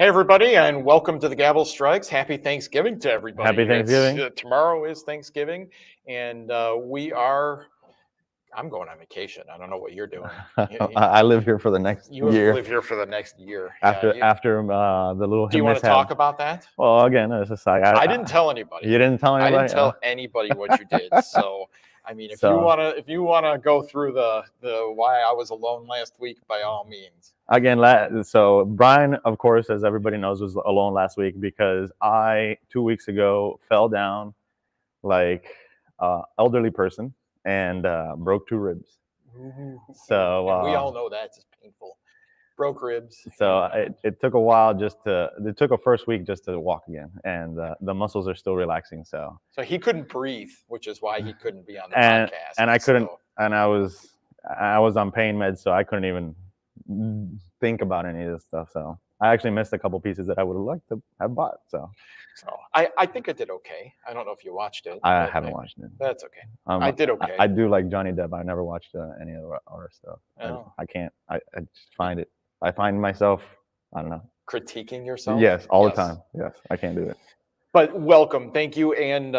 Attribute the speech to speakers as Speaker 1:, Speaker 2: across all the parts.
Speaker 1: Hey, everybody, and welcome to the Gavel Strikes. Happy Thanksgiving to everybody.
Speaker 2: Happy Thanksgiving.
Speaker 1: Tomorrow is Thanksgiving, and I'm going on vacation. I don't know what you're doing.
Speaker 2: I live here for the next
Speaker 1: You
Speaker 2: year.
Speaker 1: live here for the next year.
Speaker 2: After
Speaker 1: Yeah,
Speaker 2: the little.
Speaker 1: do you want to talk about that?
Speaker 2: Well, again, it's just like
Speaker 1: I didn't tell anybody.
Speaker 2: You didn't tell
Speaker 1: I
Speaker 2: anybody.
Speaker 1: didn't tell anybody what you did. So, I mean, if you wanna go through the why I was alone last week, by all means.
Speaker 2: Again, so Brian, of course, as everybody knows, was alone last week because I 2 weeks ago fell down like elderly person and broke 2 ribs. So
Speaker 1: and we all know that's painful. Broke ribs.
Speaker 2: So it took a while it took a first week just to walk again, and the muscles are still relaxing. So
Speaker 1: he couldn't breathe, which is why he couldn't be on the podcast.
Speaker 2: And I couldn't, and I was on pain meds, so I couldn't even think about any of this stuff. So I actually missed a couple pieces that I would have liked to have bought. So
Speaker 1: I think I did okay. I don't know if you watched it.
Speaker 2: I haven't watched it.
Speaker 1: That's okay. I did okay.
Speaker 2: I do like Johnny Depp. I never watched any other stuff.
Speaker 1: Oh.
Speaker 2: I can't. I just find it. I find myself, I don't know.
Speaker 1: Critiquing yourself?
Speaker 2: Yes, all the time. Yes, I can't do it.
Speaker 1: But welcome, thank you, and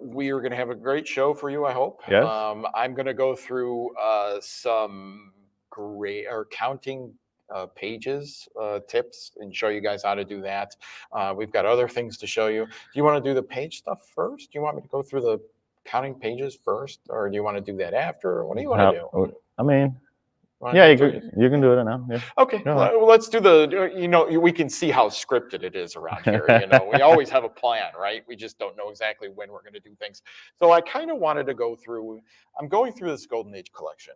Speaker 1: we are going to have a great show for you, I hope.
Speaker 2: Yes.
Speaker 1: I'm going to go through some great counting pages tips and show you guys how to do that. We've got other things to show you. Do you want to do the page stuff first? Do you want me to go through the counting pages first, or do you want to do that after? What do you want to do?
Speaker 2: I mean, yeah, you can do it now. Yeah.
Speaker 1: Okay, well, let's do we can see how scripted it is around here. We always have a plan, right? We just don't know exactly when we're going to do things. So I kind of wanted to I'm going through this Golden Age collection.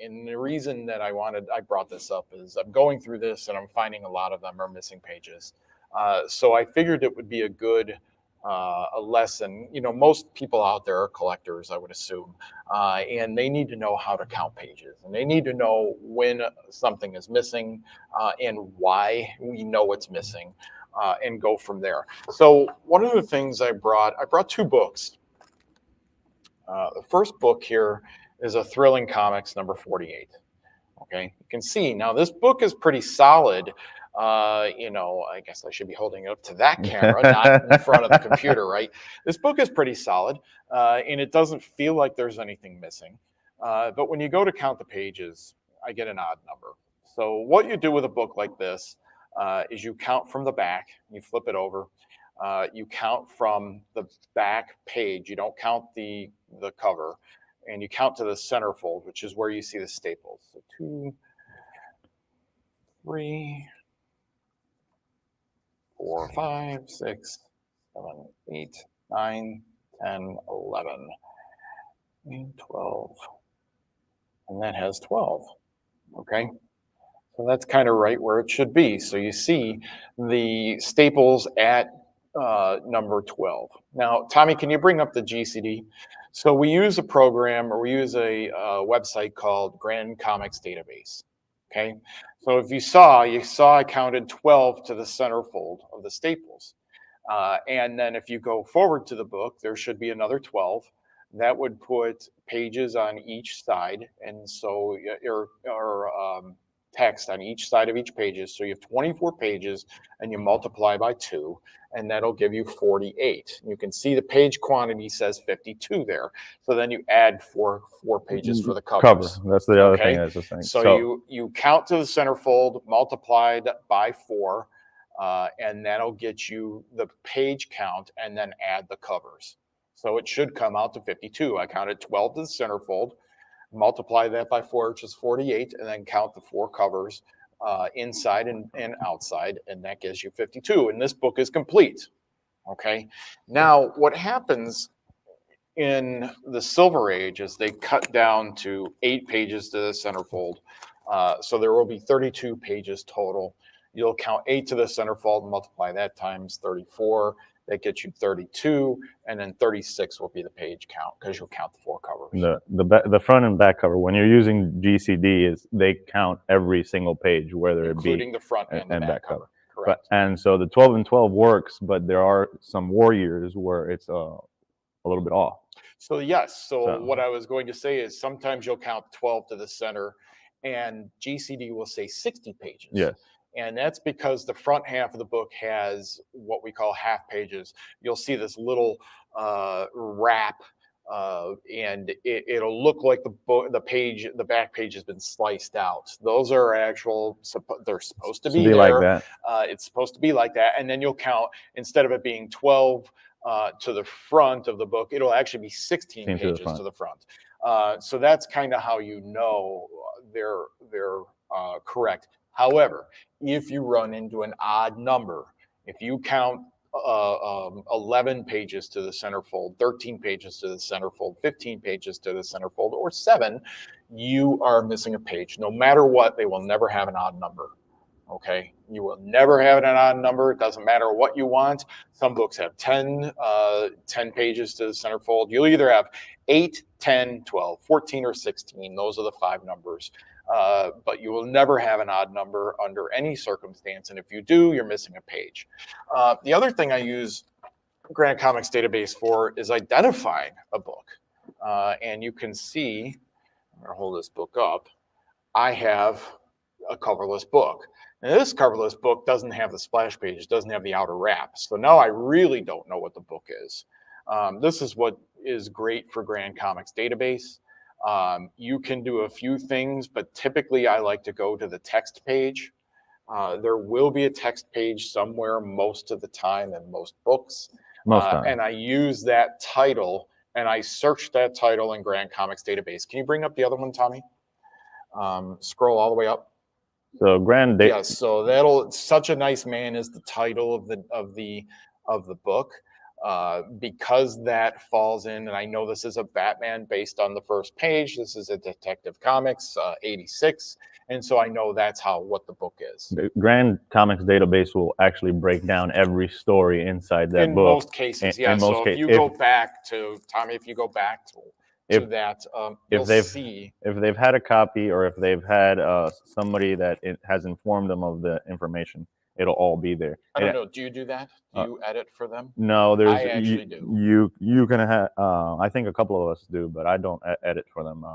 Speaker 1: And the reason that I brought this up is I'm going through this and I'm finding a lot of them are missing pages. So I figured it would be a good a lesson. Most people out there are collectors, I would assume, and they need to know how to count pages, and they need to know when something is missing and why we know it's missing, and go from there. So one of the things I brought 2 books. The first book here is a Thrilling Comics number 48. Okay, you can see now this book is pretty solid. I guess I should be holding it up to that camera, not in front of the computer, right? This book is pretty solid, and it doesn't feel like there's anything missing. But when you go to count the pages, I get an odd number. So what you do with a book like this is you count from the back, you flip it over, you count from the back page, you don't count the cover, and you count to the centerfold, which is where you see the staples. So 2, 3, 4, 5, 6, 7, 8, 9, 10, 11, and 12. And that has 12. Okay. So that's kind of right where it should be. So you see the staples at number 12. Now, Tommy, can you bring up the GCD? So we use a program, or we use a website called Grand Comics Database. Okay, so if you saw I counted 12 to the centerfold of the staples. And then if you go forward to the book, there should be another 12. That would put pages on each side, and so or text on each side of each pages. So you have 24 pages, and you multiply by 2, and that'll give you 48. You can see the page quantity says 52 there. So then you add four pages for the covers.
Speaker 2: That's the other thing I was just saying.
Speaker 1: So you count to the centerfold, multiplied by 4, and that'll get you the page count, and then add the covers. So it should come out to 52. I counted 12 to the centerfold, multiply that by 4, which is 48, and then count the 4 covers inside and outside, and that gives you 52. And this book is complete. Okay. Now, what happens in the Silver Age is they cut down to 8 pages to the centerfold. So there will be 32 pages total. You'll count 8 to the centerfold, multiply that times 34. That gets you 32, and then 36 will be the page count because you'll count the 4 covers.
Speaker 2: The front and back cover, when you're using GCD, they count every single page, whether it be
Speaker 1: including the front and the back cover.
Speaker 2: Correct. And so the 12 and 12 works, but there are some war years where it's a little bit off.
Speaker 1: So yes. So what I was going to say is sometimes you'll count 12 to the center, and GCD will say 60 pages.
Speaker 2: Yes.
Speaker 1: And that's because the front half of the book has what we call half pages. You'll see this little wrap, and it'll look like the back page has been sliced out. Those are actual, they're supposed to
Speaker 2: To
Speaker 1: be
Speaker 2: be like
Speaker 1: there.
Speaker 2: that.
Speaker 1: It's supposed to be like that. And then you'll count, instead of it being 12 to the front of the book, it'll actually be 16
Speaker 2: To the
Speaker 1: pages
Speaker 2: front.
Speaker 1: to the front. So that's kind of how you know they're correct. However, if you run into an odd number, if you count 11 pages to the centerfold, 13 pages to the centerfold, 15 pages to the centerfold, or 7, you are missing a page. No matter what, they will never have an odd number. Okay, you will never have an odd number. It doesn't matter what you want. Some books have 10 pages to the centerfold. You'll either have 8, 10, 12, 14, or 16. Those are the 5 numbers. But you will never have an odd number under any circumstance. And if you do, you're missing a page. The other thing I use Grand Comics database for is identifying a book. And you can see, I'm going to hold this book up. I have a coverless book. And this coverless book doesn't have the splash page, doesn't have the outer wrap. So now I really don't know what the book is. This is what is great for Grand Comics database. You can do a few things, but typically I like to go to the text page. There will be a text page somewhere most of the time in most books. And I use that title and I search that title in Grand Comics database. Can you bring up the other one, Tommy? Scroll all the way up.
Speaker 2: So
Speaker 1: Yes, so Such a Nice Man is the title of the book. Because that falls in, and I know this is a Batman based on the first page. This is a Detective Comics 86, and so I know that's what the book is.
Speaker 2: The Grand Comics database will actually break down every story inside that book.
Speaker 1: In most cases, yeah. So if you go back to Tommy, if you go back to that, you'll see
Speaker 2: if they've had a copy or if they've had somebody that has informed them of the information. It'll all be there.
Speaker 1: I don't know. Do you do that? Do you edit for them?
Speaker 2: No,
Speaker 1: I actually do.
Speaker 2: You can have. I think a couple of us do, but I don't edit for them.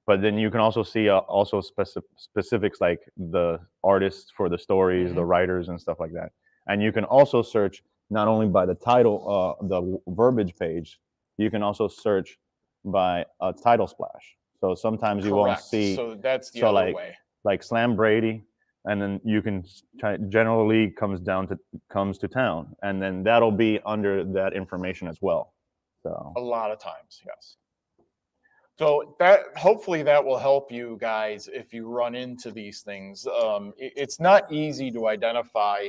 Speaker 2: But then you can also see also specifics like the artists for the stories, the writers, and stuff like that. And you can also search not only by the title, the verbiage page. You can also search by a title splash. So sometimes you won't see.
Speaker 1: So that's the other way.
Speaker 2: Like Slam Brady. And then you can generally comes to town, and then that'll be under that information as well. So
Speaker 1: a lot of times, yes. So that hopefully that will help you guys if you run into these things. It's not easy to identify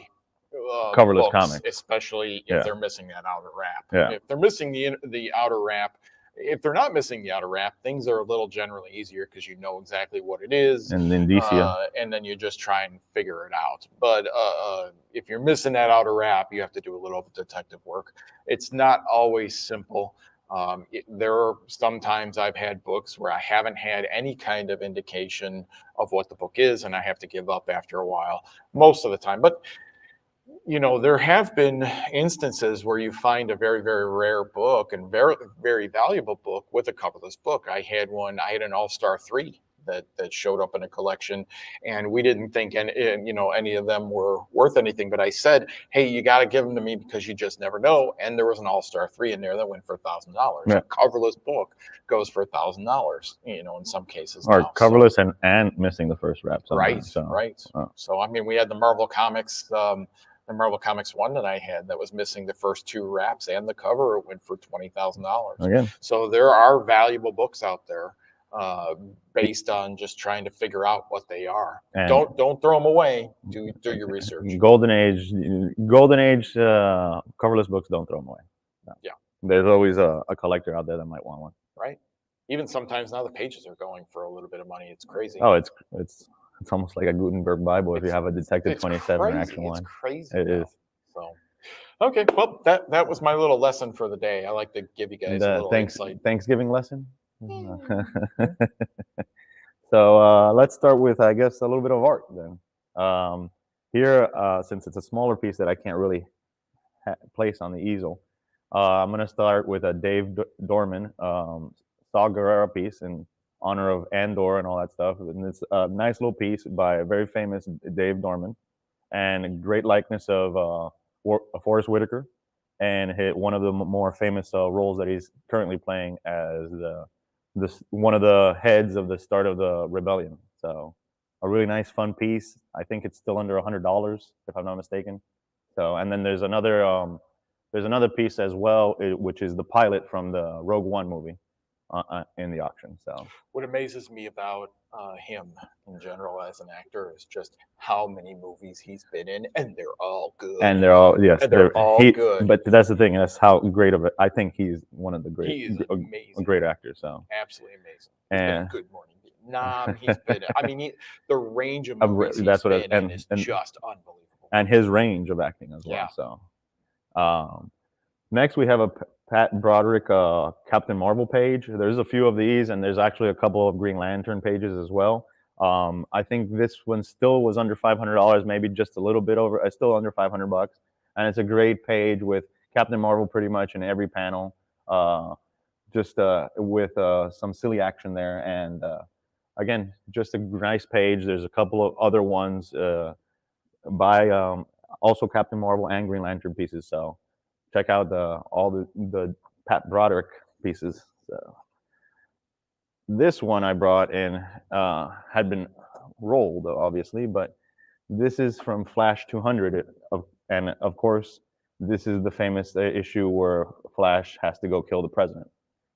Speaker 2: coverless
Speaker 1: books,
Speaker 2: comics,
Speaker 1: especially if they're missing that outer wrap.
Speaker 2: Yeah.
Speaker 1: If they're missing the outer wrap. If they're not missing the outer wrap, things are a little generally easier because you know exactly what it is.
Speaker 2: And then
Speaker 1: and then you just try and figure it out. But if you're missing that outer wrap, you have to do a little detective work. It's not always simple. There are sometimes I've had books where I haven't had any kind of indication of what the book is, and I have to give up after a while, most of the time. But there have been instances where you find a very, very rare book and very, very valuable book with a coverless book. I had an All-Star 3 that showed up in a collection, and we didn't think any of them were worth anything. But I said, hey, you got to give them to me because you just never know. And there was an All-Star 3 in there that went for $1,000.
Speaker 2: Yeah.
Speaker 1: A coverless book goes for $1,000, in some cases.
Speaker 2: Or coverless and missing the first wrap.
Speaker 1: Right. So, I mean, we had the Marvel Comics. The Marvel Comics 1 that I had that was missing the first 2 wraps and the cover. It went for $20,000.
Speaker 2: Again.
Speaker 1: So there are valuable books out there based on just trying to figure out what they are. And don't throw them away. Do your research.
Speaker 2: Golden Age coverless books, don't throw them away. No.
Speaker 1: Yeah.
Speaker 2: There's always a collector out there that might want one.
Speaker 1: Right. Even sometimes now the pages are going for a little bit of money. It's crazy.
Speaker 2: Oh, it's almost like a Gutenberg Bible if you have a Detective 27 action line.
Speaker 1: It's crazy.
Speaker 2: It is.
Speaker 1: So, okay. Well, that was my little lesson for the day. I like to give you guys a little insight.
Speaker 2: Thanksgiving lesson. So let's start with, I guess, a little bit of art then. Here, since it's a smaller piece that I can't really place on the easel, I'm going to start with a Dave Dorman Saw Gerrera piece, and honor of Andor and all that stuff. And it's a nice little piece by a very famous Dave Dorman, and a great likeness of Forrest Whitaker, and one of the more famous roles that he's currently playing as one of the heads of the start of the rebellion. So a really nice, fun piece. I think it's still under $100, if I'm not mistaken. So, and then there's another piece as well, which is the pilot from the Rogue One movie in the auction. So
Speaker 1: What amazes me about him in general as an actor is just how many movies he's been in, and they're all good.
Speaker 2: and they're all yes,
Speaker 1: And they're all good.
Speaker 2: But that's the thing. That's how great of it. I think he's one of the great,
Speaker 1: He is amazing.
Speaker 2: a great actor. So
Speaker 1: Absolutely amazing. He's been in
Speaker 2: and
Speaker 1: Good Morning Vietnam. He's been. I mean, the range of movies
Speaker 2: that's
Speaker 1: he's
Speaker 2: what
Speaker 1: been in is just unbelievable.
Speaker 2: and his range of acting as well.
Speaker 1: Yeah.
Speaker 2: So next we have a Pat Broderick Captain Marvel page. There's a few of these, and there's actually a couple of Green Lantern pages as well. I think this one still was under $500, maybe just a little bit over, still under $500, and it's a great page with Captain Marvel pretty much in every panel, just with some silly action there, and again, just a nice page. There's a couple of other ones by also Captain Marvel and Green Lantern pieces. So check out all the Pat Broderick pieces. So this one I brought in had been rolled, obviously, but this is from Flash 200, and of course, this is the famous issue where Flash has to go kill the president.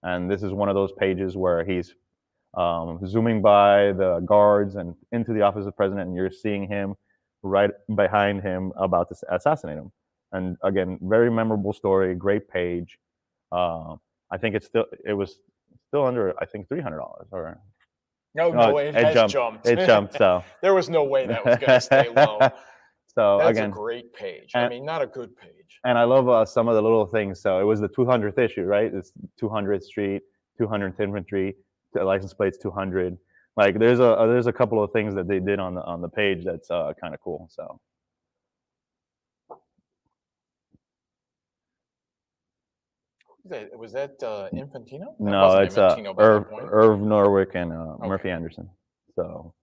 Speaker 2: And this is one of those pages where he's zooming by the guards and into the office of the president, and you're seeing him right behind him about to assassinate him. And again, very memorable story, great page. I think it was still under, I think, $300 or
Speaker 1: No, it has jumped.
Speaker 2: It jumped. So
Speaker 1: there was no way that was going to stay low.
Speaker 2: So
Speaker 1: that's
Speaker 2: again,
Speaker 1: a great page. I mean, not a good page.
Speaker 2: And I love some of the little things. So it was the 200th issue, right? It's 200th Street, 200th Infantry, license plates 200. Like there's a couple of things that they did on the page that's kind of cool. So.
Speaker 1: Was that Infantino?
Speaker 2: No, it's Irv Norwick and Murphy Anderson. So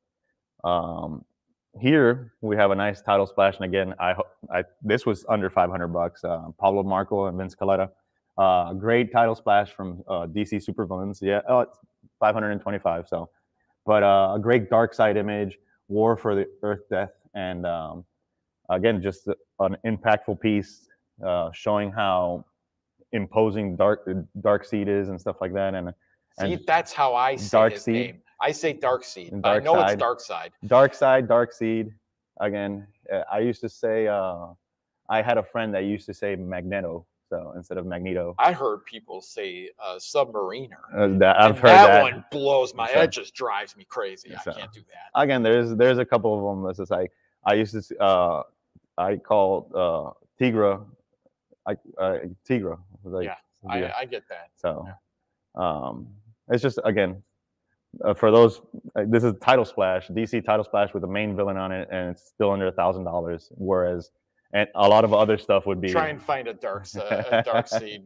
Speaker 2: here we have a nice title splash, and again, this was under $500. Pablo Marco and Vince Colletta. Great title splash from DC Supervillains. Yeah, it's $525. So, but a great dark side image, War for the Earth Death, and again, just an impactful piece showing how imposing Darkseid is and stuff like that. And
Speaker 1: see, that's how I say his name. I say Darkseid. I know it's Darkseid.
Speaker 2: Darkseid. Again, I used to say I had a friend that used to say Magneto, so instead of Magneto.
Speaker 1: I heard people say Submariner.
Speaker 2: I've heard that.
Speaker 1: That one blows my. It just drives me crazy. I can't do that.
Speaker 2: Again, there's a couple of them. That's just like I used to. I called Tigra. Tigra. Like,
Speaker 1: yeah, I get that.
Speaker 2: So, it's just again for those. This is title splash, DC title splash with the main villain on it, and it's still under $1,000. Whereas, and a lot of other stuff would be
Speaker 1: try and find a Darkseid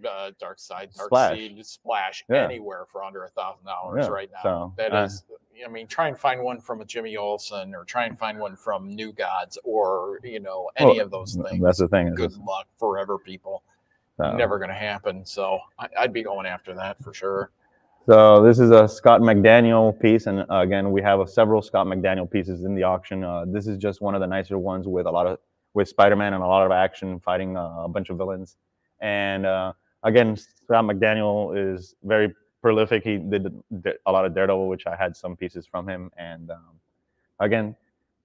Speaker 1: splash anywhere for under $1,000 right now.
Speaker 2: So,
Speaker 1: that is. I mean, try and find one from a Jimmy Olsen, or try and find one from New Gods, or any of those things.
Speaker 2: That's the thing.
Speaker 1: Good luck, forever, people. Never going to happen. So I'd be going after that for sure.
Speaker 2: So this is a Scott McDaniel piece, and again, we have several Scott McDaniel pieces in the auction. This is just one of the nicer ones with Spider-Man and a lot of action, fighting a bunch of villains. And again, Scott McDaniel is very prolific. He did a lot of Daredevil, which I had some pieces from him. And again,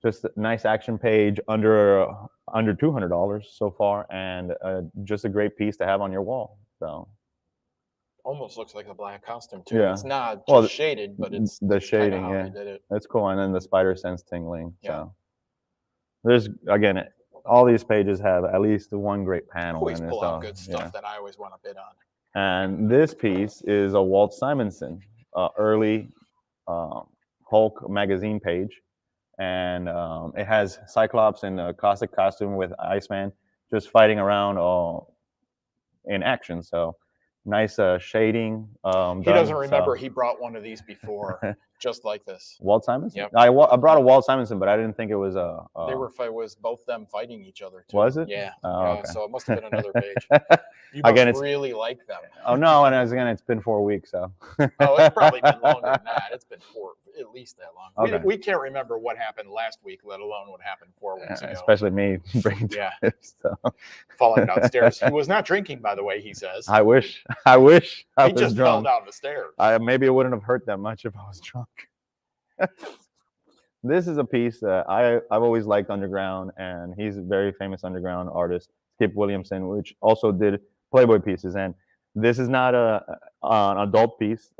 Speaker 2: just a nice action page under $200 so far, and just a great piece to have on your wall. So
Speaker 1: almost looks like a black costume too.
Speaker 2: Yeah.
Speaker 1: It's not just shaded, but it's
Speaker 2: the shading. Yeah,
Speaker 1: did it.
Speaker 2: That's cool. And then the spider sense tingling.
Speaker 1: Yeah.
Speaker 2: So there's again, all these pages have at least one great panel.
Speaker 1: Always pull out good stuff that I always want to bid on.
Speaker 2: And this piece is a Walt Simonson early Hulk magazine page. And it has Cyclops in a caustic costume with Iceman just fighting around in action. So nice shading.
Speaker 1: He
Speaker 2: Done,
Speaker 1: doesn't remember
Speaker 2: so.
Speaker 1: he brought one of these before, just like this.
Speaker 2: Walt Simonson.
Speaker 1: Yep.
Speaker 2: I brought a Walt Simonson, but I didn't think it was a.
Speaker 1: They were was both them fighting each other too.
Speaker 2: Was it?
Speaker 1: Yeah.
Speaker 2: Oh,
Speaker 1: Yeah.
Speaker 2: okay.
Speaker 1: So it must have been another page. You must
Speaker 2: Again, it's
Speaker 1: really like them.
Speaker 2: oh no, and again, it's been 4 weeks, so.
Speaker 1: Oh, it's probably been longer than that. It's been at least that long.
Speaker 2: Okay.
Speaker 1: We can't remember what happened last week, let alone what happened 4 weeks ago.
Speaker 2: Especially me bringing
Speaker 1: Yeah.
Speaker 2: tips, so.
Speaker 1: Falling downstairs. He was not drinking, by the way, he says.
Speaker 2: I wish I
Speaker 1: He
Speaker 2: was
Speaker 1: just fell
Speaker 2: drunk.
Speaker 1: down the stairs.
Speaker 2: Maybe it wouldn't have hurt that much if I was drunk. This is a piece that I've always liked underground, and he's a very famous underground artist, Skip Williamson, which also did Playboy pieces. And this is not an adult piece.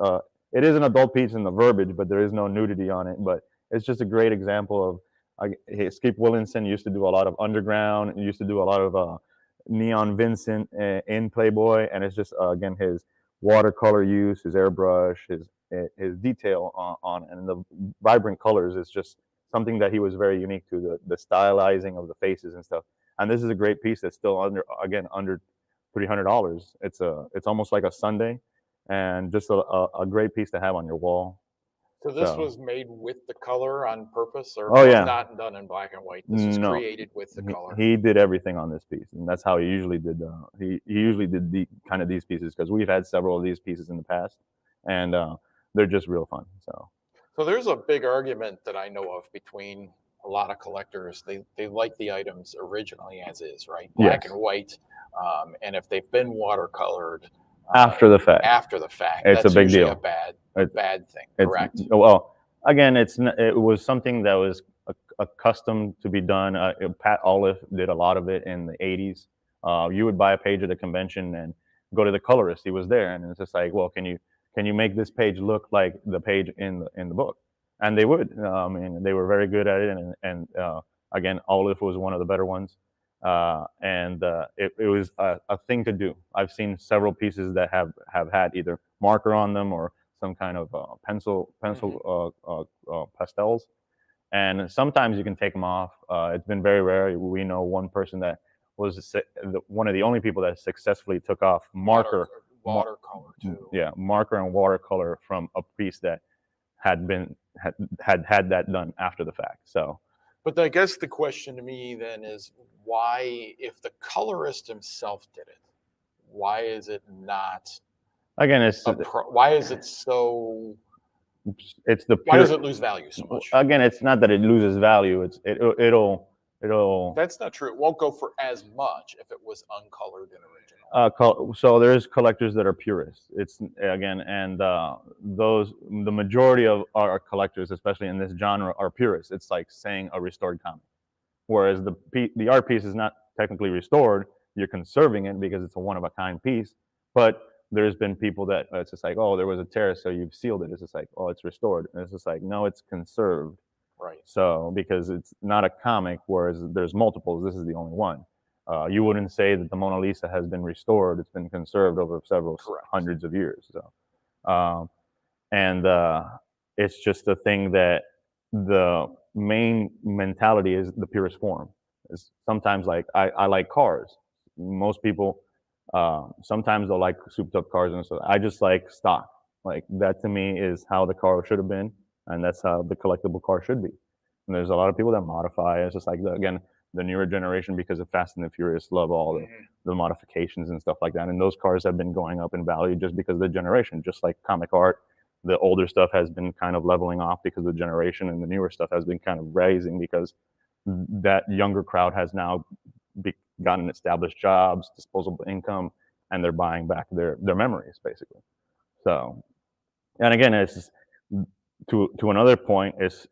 Speaker 2: It is an adult piece in the verbiage, but there is no nudity on it. But it's just a great example of Skip Williamson used to do a lot of underground, used to do a lot of Neon Vincent in Playboy, and it's just again his watercolor use, his airbrush, his detail on and the vibrant colors is just something that he was very unique to, the stylizing of the faces and stuff. And this is a great piece that's still under $300. It's almost like a Sunday, and just a great piece to have on your wall.
Speaker 1: So this was made with the color on purpose, or
Speaker 2: Oh, yeah.
Speaker 1: not done in black and white? This was
Speaker 2: No.
Speaker 1: created with the color.
Speaker 2: He did everything on this piece, and that's how he usually did. He usually did kind of these pieces, because we've had several of these pieces in the past, and they're just real fun.
Speaker 1: So there's a big argument that I know of between a lot of collectors. They like the items originally as is, right? Black
Speaker 2: Yes.
Speaker 1: and white. And if they've been watercolored
Speaker 2: After the fact,
Speaker 1: it's
Speaker 2: a big
Speaker 1: usually
Speaker 2: deal.
Speaker 1: A bad thing, correct?
Speaker 2: Well, again, it was something that was accustomed to be done. Pat Olive did a lot of it in the 80s. You would buy a page at a convention and go to the colorist. He was there, and it's just like, well, can you make this page look like the page in the book? And they would. And they were very good at it. And again, Olive was one of the better ones. It was a thing to do. I've seen several pieces that have had either marker on them or some kind of pencil pastels, and sometimes you can take them off. It's been very rare. We know one person that was one of the only people that successfully took off watercolor too. Yeah, marker and watercolor from a piece that had that done after the fact. So.
Speaker 1: But I guess the question to me then is, why, if the colorist himself did it, why is it not?
Speaker 2: Again,
Speaker 1: why is it so? Why does it lose value so much?
Speaker 2: Again, it's not that it loses value. It'll.
Speaker 1: That's not true. It won't go for as much if it was uncolored and original.
Speaker 2: So there's collectors that are purists. It's again, and the majority of our collectors, especially in this genre, are purists. It's like saying a restored comic, whereas the art piece is not technically restored. You're conserving it because it's a one of a kind piece. But there's been people that it's just like, oh, there was a tear, so you've sealed it. It's just like, oh, it's restored, and it's just like, no, it's conserved.
Speaker 1: Right.
Speaker 2: So because it's not a comic, whereas there's multiples, this is the only one. You wouldn't say that the Mona Lisa has been restored; it's been conserved over several hundreds of years. So, it's just a thing that the main mentality is the purest form. It's sometimes like I like cars. Most people sometimes they'll like souped up cars, and so I just like stock. Like that to me is how the car should have been. And that's how the collectible car should be. And there's a lot of people that modify. It's just like, the newer generation, because of Fast and the Furious, love all the modifications and stuff like that. And those cars have been going up in value just because of the generation. Just like comic art, the older stuff has been kind of leveling off because of the generation, and the newer stuff has been kind of rising because that younger crowd has now gotten established jobs, disposable income, and they're buying back their memories, basically. So, and again, it's to another point, is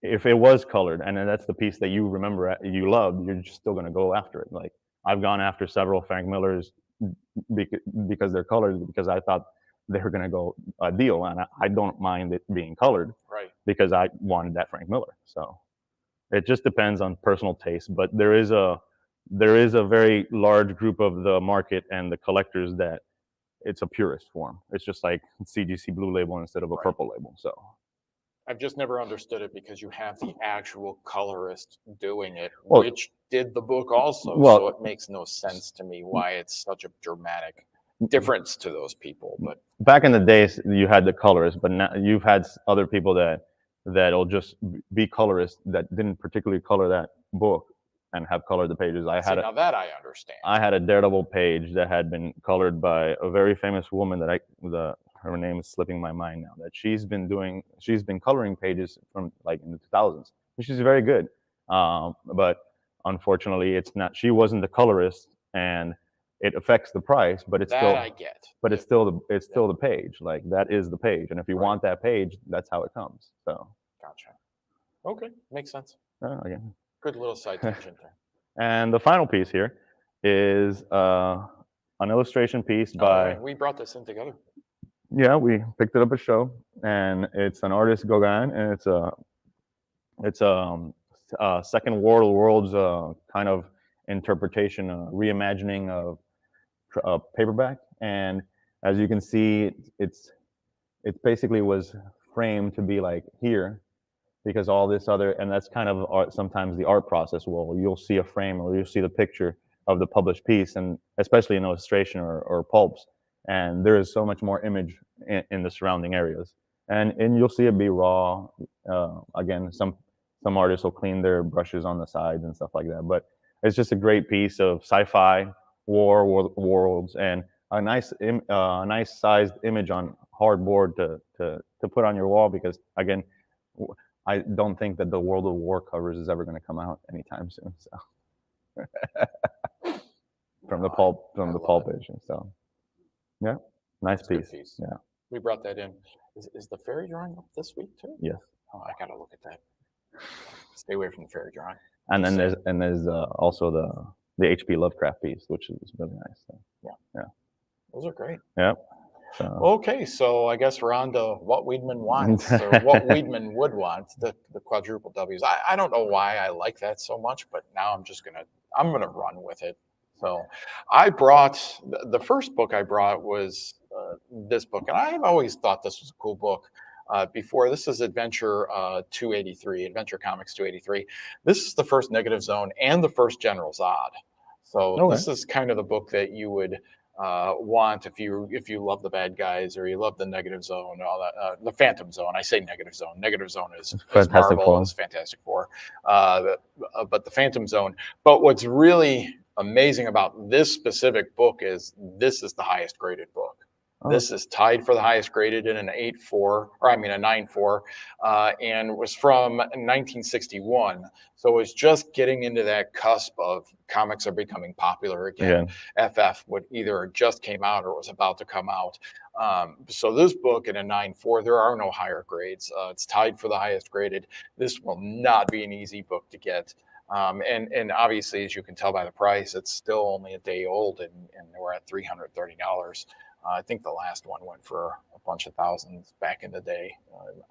Speaker 2: if it was colored and then that's the piece that you remember you loved, you're just still going to go after it. Like I've gone after several Frank Millers because they're colored, because I thought they were going to go a deal, and I don't mind it being colored,
Speaker 1: right?
Speaker 2: Because I wanted that Frank Miller. So it just depends on personal taste, but there is a very large group of the market and the collectors that it's a purist form. It's just like CGC blue label instead of a purple label. So
Speaker 1: I've just never understood it, because you have the actual colorist doing it,
Speaker 2: Well,
Speaker 1: which did the book also.
Speaker 2: well-
Speaker 1: So it makes no sense to me why it's such a dramatic. difference to those people. But
Speaker 2: back in the days, you had the colorists, but now you've had other people that'll just be colorists that didn't particularly color that book and have colored the pages.
Speaker 1: now that I understand.
Speaker 2: I had a Daredevil page that had been colored by a very famous woman that her name is slipping my mind now. That she's been coloring pages from like in the 2000s. She's very good, but unfortunately, it's not. She wasn't the colorist, and it affects the price. But it's
Speaker 1: that
Speaker 2: still,
Speaker 1: I get.
Speaker 2: but it's still the page. Like that is the page, and if you want that page, that's how it comes. So,
Speaker 1: gotcha. Okay, makes sense.
Speaker 2: Again.
Speaker 1: Good little side tangent there.
Speaker 2: And the final piece here is an illustration piece by.
Speaker 1: Right. We brought this in together.
Speaker 2: Yeah, we picked it up at a show, and it's an artist Gauguin, and it's a Second World's kind of interpretation, reimagining of paperback. And as you can see, it basically was framed to be like here, because all this other, and that's kind of art, sometimes the art process. Well, you'll see a frame or you'll see the picture of the published piece, and especially in illustration or pulps, and there is so much more image in the surrounding areas, and you'll see it be raw. Again, some artists will clean their brushes on the sides and stuff like that, but it's just a great piece of sci-fi worlds, and a nice sized image on hardboard to put on your wall, because again, I don't think that the World of War covers is ever going to come out anytime soon. So from the pulp edition. So yeah, nice piece. Yeah,
Speaker 1: we brought that in. Is the fairy drawing up this week too?
Speaker 2: Yes.
Speaker 1: Oh, I gotta look at that. Stay away from the fairy drawing.
Speaker 2: And then there's also the H.P. Lovecraft piece, which is really nice. So, yeah,
Speaker 1: those are great.
Speaker 2: Yeah. So.
Speaker 1: Okay, so I guess we're on to what Wiedman wants, or what Wiedman would want, the quadruple W's. I don't know why I like that so much, but now I'm gonna run with it. So I brought, the first book I brought was this book, and I've always thought this was a cool book. Before, this is Adventure 283, Adventure Comics 283. This is the first Negative Zone and the first General Zod. So This is kind of the book that you would want if you love the bad guys, or you love the Negative Zone, all that. The Phantom Zone. I say Negative Zone. Negative Zone is Marvel, is Fantastic Four, but the Phantom Zone. But what's really amazing about this specific book is this is the highest graded book. This is tied for the highest graded in an 8.4, or I mean a 9.4, and was from 1961. So it's just getting into that cusp of comics are becoming popular again. FF would either just came out or was about to come out. So this book in a 9.4, there are no higher grades. It's tied for the highest graded. This will not be an easy book to get. And obviously, as you can tell by the price, it's still only a day old, and we're at $330. I think the last one went for a bunch of thousands back in the day,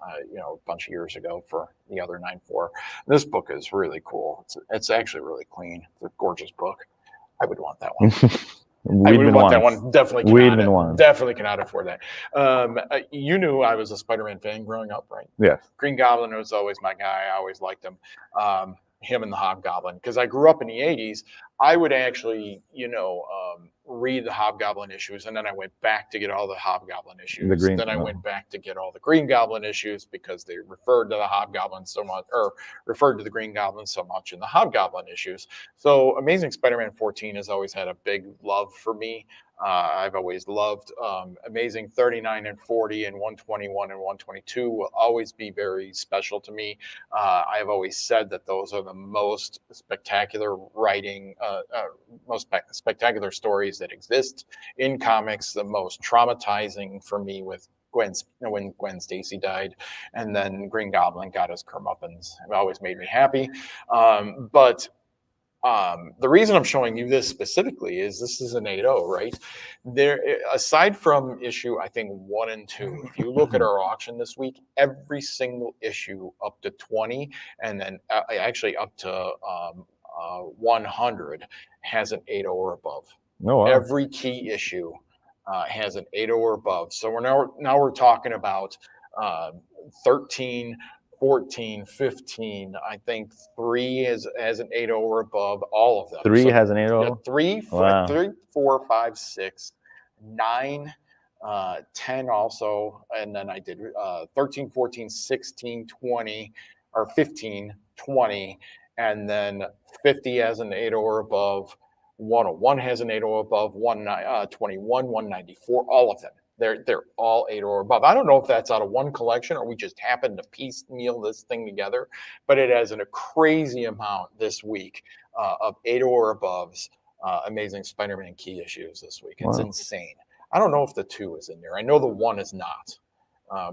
Speaker 1: a bunch of years ago for the other 9.4. This book is really cool. It's actually really clean. It's a gorgeous book. I would want that one. I would want that one. Definitely cannot afford that. You knew I was a Spider-Man fan growing up, right?
Speaker 2: Yes.
Speaker 1: Green Goblin was always my guy. I always liked him. Him and the Hobgoblin, because I grew up in the 80s. I would actually, read the Hobgoblin issues, and then I went back to get all the Hobgoblin issues. Then I went back to get all the Green Goblin issues, because they referred to the Hobgoblin so much, or referred to the Green Goblin so much in the Hobgoblin issues. So Amazing Spider-Man 14 has always had a big love for me. I've always loved Amazing 39 and 40 and 121 and 122 will always be very special to me. I've always said that those are the most spectacular writing, most spectacular stories that exist in comics, the most traumatizing for me with when Gwen Stacy died, and then Green Goblin got his comeuppance. It always made me happy. But the reason I'm showing you this specifically is this is an 8.0, right? There, aside from issue, I think 1 and 2, if you look at our auction this week, every single issue up to 20, and then actually up to 100 has an 8.0 or above.
Speaker 2: Oh, wow.
Speaker 1: Every key issue has an 8.0 or above. So we're talking about 13. 14, 15, I think 3 has an 8.0 or above, all of them.
Speaker 2: 3 has an 8.0?
Speaker 1: Yeah, 3,
Speaker 2: wow.
Speaker 1: 3, 4, 5, 6, 9, 10 also, and then I did 13, 14, 16, 20, or 15, 20, and then 50 has an 8 or above, 101 has an 8 or above, 21, 194, all of them. They're all 8 or above. I don't know if that's out of one collection or we just happened to piecemeal this thing together, but it has a crazy amount this week of 8 or aboves. Amazing Spider-Man key issues this week. It's
Speaker 2: Wow.
Speaker 1: insane. I don't know if the 2 is in there. I know the 1 is not,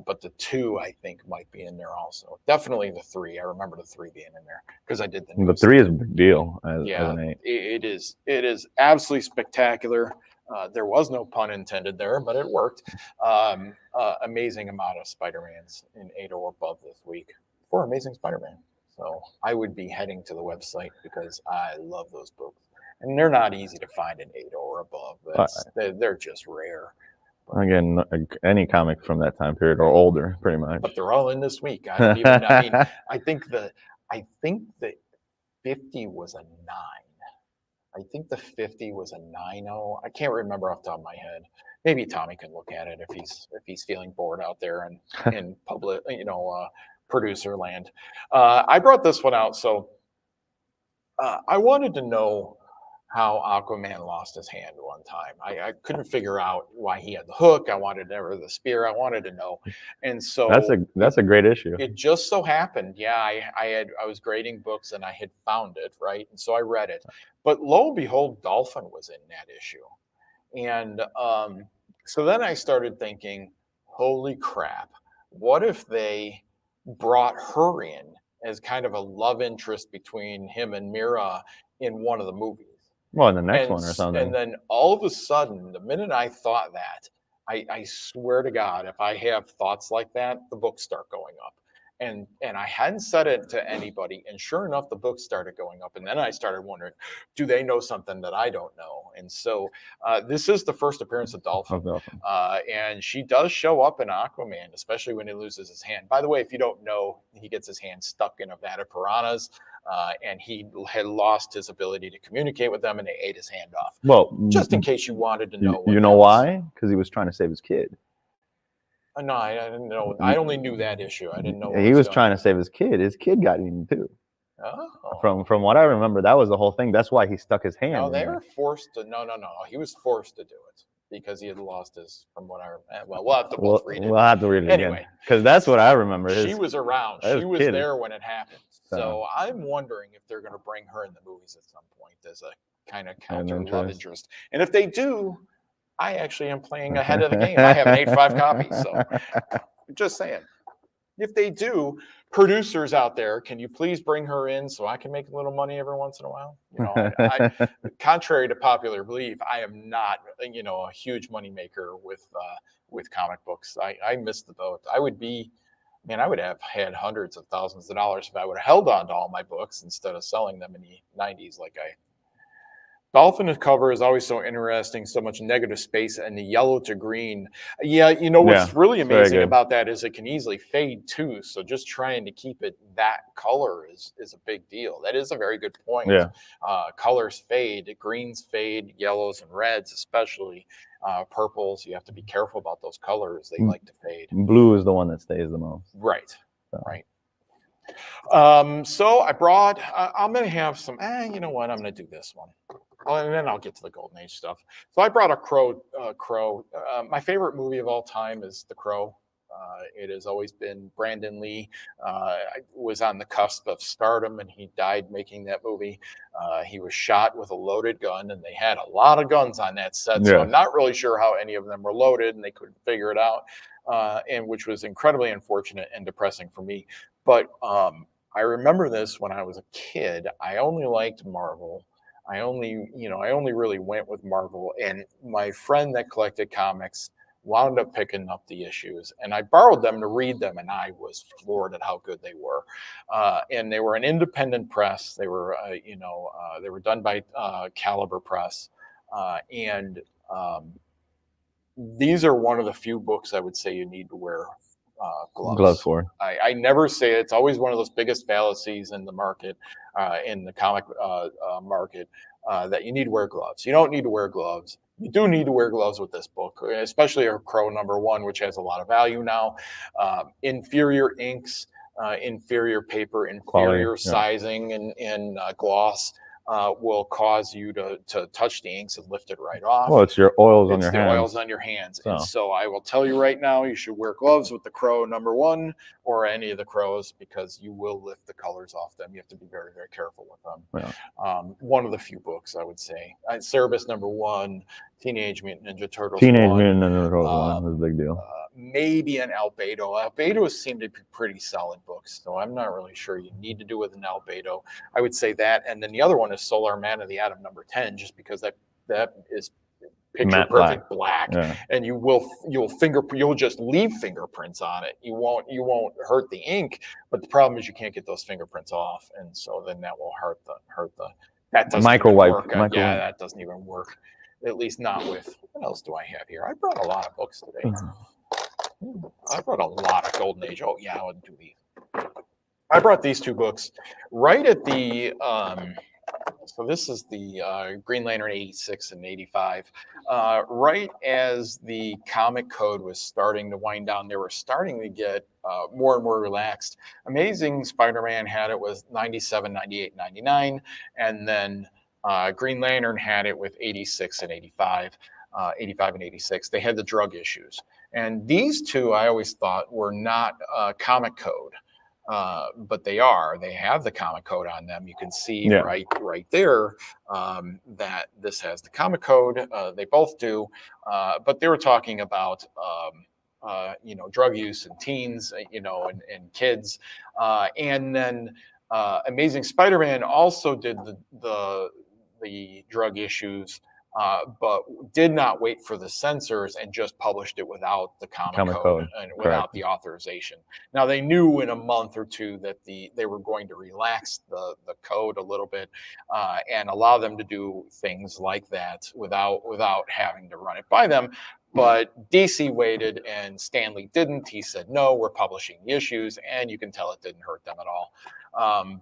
Speaker 1: but the 2 I think might be in there also. Definitely the 3. I remember the 3 being in there because I did the.
Speaker 2: The 3 is a big deal as
Speaker 1: Yeah,
Speaker 2: an 8.
Speaker 1: it is. It is absolutely spectacular. There was no pun intended there, but it worked. Amazing amount of Spider-Mans in 8 or above this week for Amazing Spider-Man. So I would be heading to the website because I love those books. And they're not easy to find in 8 or above. They're just rare.
Speaker 2: Again, any comic from that time period or older, pretty much.
Speaker 1: But they're all in this week. I don't even. I mean, I think the 50 was a 9. I think the 50 was a 9-0. I can't remember off the top of my head. Maybe Tommy can look at it if he's feeling bored out there and in public, producer land. I brought this one out, so I wanted to know how Aquaman lost his hand one time. I couldn't figure out why he had the hook. I wanted the spear. I wanted to know, and so
Speaker 2: that's a great issue.
Speaker 1: It just so happened, yeah, I was grading books and I had found it, right, and so I read it. But lo and behold, Dolphin was in that issue, and so then I started thinking, holy crap, what if they brought her in as kind of a love interest between him and Mira in one of the movies?
Speaker 2: Well, in the next one or something.
Speaker 1: And then all of a sudden, the minute I thought that, I swear to God, if I have thoughts like that, the books start going up. And I hadn't said it to anybody, and sure enough, the books started going up. And then I started wondering, do they know something that I don't know? And so this is the first appearance of Dolphin. And she does show up in Aquaman, especially when he loses his hand. By the way, if you don't know, he gets his hand stuck in a vat of piranhas. And he had lost his ability to communicate with them, and they ate his hand off.
Speaker 2: Well,
Speaker 1: just in case you wanted to know.
Speaker 2: You know why? Because he was trying to save his kid.
Speaker 1: No, I didn't know. I only knew that issue. I didn't know.
Speaker 2: He was trying to save his kid. His kid got eaten too.
Speaker 1: Oh.
Speaker 2: From what I remember, that was the whole thing. That's why he stuck his hand.
Speaker 1: No, they were forced to. No. He was forced to do it because he had lost his. From what I remember. Well, we'll have to both read it.
Speaker 2: We'll have to read it
Speaker 1: anyway,
Speaker 2: again because that's what I remember.
Speaker 1: She was around. She was there when it happened. So I'm wondering if they're going to bring her in the movies at some point as a kind of counter love interest. And if they do, I actually am playing ahead of the game. I have an 8.5 copy, so just saying. If they do, producers out there, can you please bring her in so I can make a little money every once in a while? Contrary to popular belief, I am not, a huge money maker with comic books. I missed the boat. I would have had hundreds of thousands of dollars if I would have held on to all my books instead of selling them in the 90s like I. Dolphin cover is always so interesting, so much negative space, and the yellow to green. Yeah, what's really amazing about that is it can easily fade too. So just trying to keep it that color is a big deal. That is a very good point.
Speaker 2: Yeah.
Speaker 1: Colors fade, greens fade, yellows and reds especially. Purples, you have to be careful about those colors. They like to fade.
Speaker 2: Blue is the one that stays the most.
Speaker 1: Right. Right. So I brought, I'm going to have some, you know what? I'm going to do this one. And then I'll get to the Golden Age stuff. So I brought a Crow. My favorite movie of all time is The Crow. It has always been Brandon Lee. Was on the cusp of stardom, and he died making that movie. He was shot with a loaded gun, and they had a lot of guns on that set. So I'm not really sure how any of them were loaded, and they couldn't figure it out, and which was incredibly unfortunate and depressing for me. But I remember this when I was a kid. I only liked Marvel. I only really went with Marvel, and my friend that collected comics wound up picking up the issues, and I borrowed them to read them, and I was floored at how good they were. And they were an independent press. They were, they were done by Caliber Press, and these are one of the few books I would say you need to wear gloves for. I never say it. It's always one of those biggest fallacies in the market, in the comic market, that you need to wear gloves. You don't need to wear gloves. You do need to wear gloves with this book, especially our Crow #1, which has a lot of value now. Inferior inks, inferior paper,
Speaker 2: Quality.
Speaker 1: inferior
Speaker 2: Yeah.
Speaker 1: sizing, and gloss will cause you to touch the inks and lift it right off.
Speaker 2: Well, it's your oils on
Speaker 1: It's
Speaker 2: your
Speaker 1: the
Speaker 2: hands.
Speaker 1: oils on your hands. And
Speaker 2: So.
Speaker 1: so I will tell you right now, you should wear gloves with the Crow #1 or any of the Crows, because you will lift the colors off them. You have to be very, very careful with them.
Speaker 2: Yeah.
Speaker 1: One of the few books, I would say. Cerebus #1, Teenage Mutant Ninja Turtles
Speaker 2: Teenage
Speaker 1: 1.
Speaker 2: Mutant Ninja Turtles 1 is a big deal.
Speaker 1: Maybe an Albedo. Albedos seem to be pretty solid books, so I'm not really sure you need to do with an Albedo. I would say that, and then the other one is Solar Man of the Atom #10, just because that is picture
Speaker 2: Matte
Speaker 1: perfect black,
Speaker 2: Yeah.
Speaker 1: and you'll just leave fingerprints on it. You won't hurt the ink, but the problem is you can't get those fingerprints off, and so then that will hurt the that doesn't
Speaker 2: Micro
Speaker 1: even
Speaker 2: wipe.
Speaker 1: work. Yeah, that doesn't even work. At least not with, what else do I have here? I brought a lot of books today. I brought a lot of Golden Age. Oh yeah, I would do these. I brought these two books right at the so this is the Green Lantern 86 and 85. Right as the comic code was starting to wind down, they were starting to get more and more relaxed. Amazing Spider-Man had it with 97, 98, 99, and then Green Lantern had it with 86 and 85, 85 and 86. They had the drug issues. And these two, I always thought, were not comic code. But they are. They have the comic code on them. You can see right there that this has the comic code. They both do. But they were talking about drug use in teens, and kids. And then Amazing Spider-Man also did the drug issues, but did not wait for the censors and just published it without the comic code and without the authorization. Now they knew in a month or two that they were going to relax the code a little bit and allow them to do things like that without having to run it by them. But DC waited and Stanley didn't. He said, no, we're publishing the issues, and you can tell it didn't hurt them at all.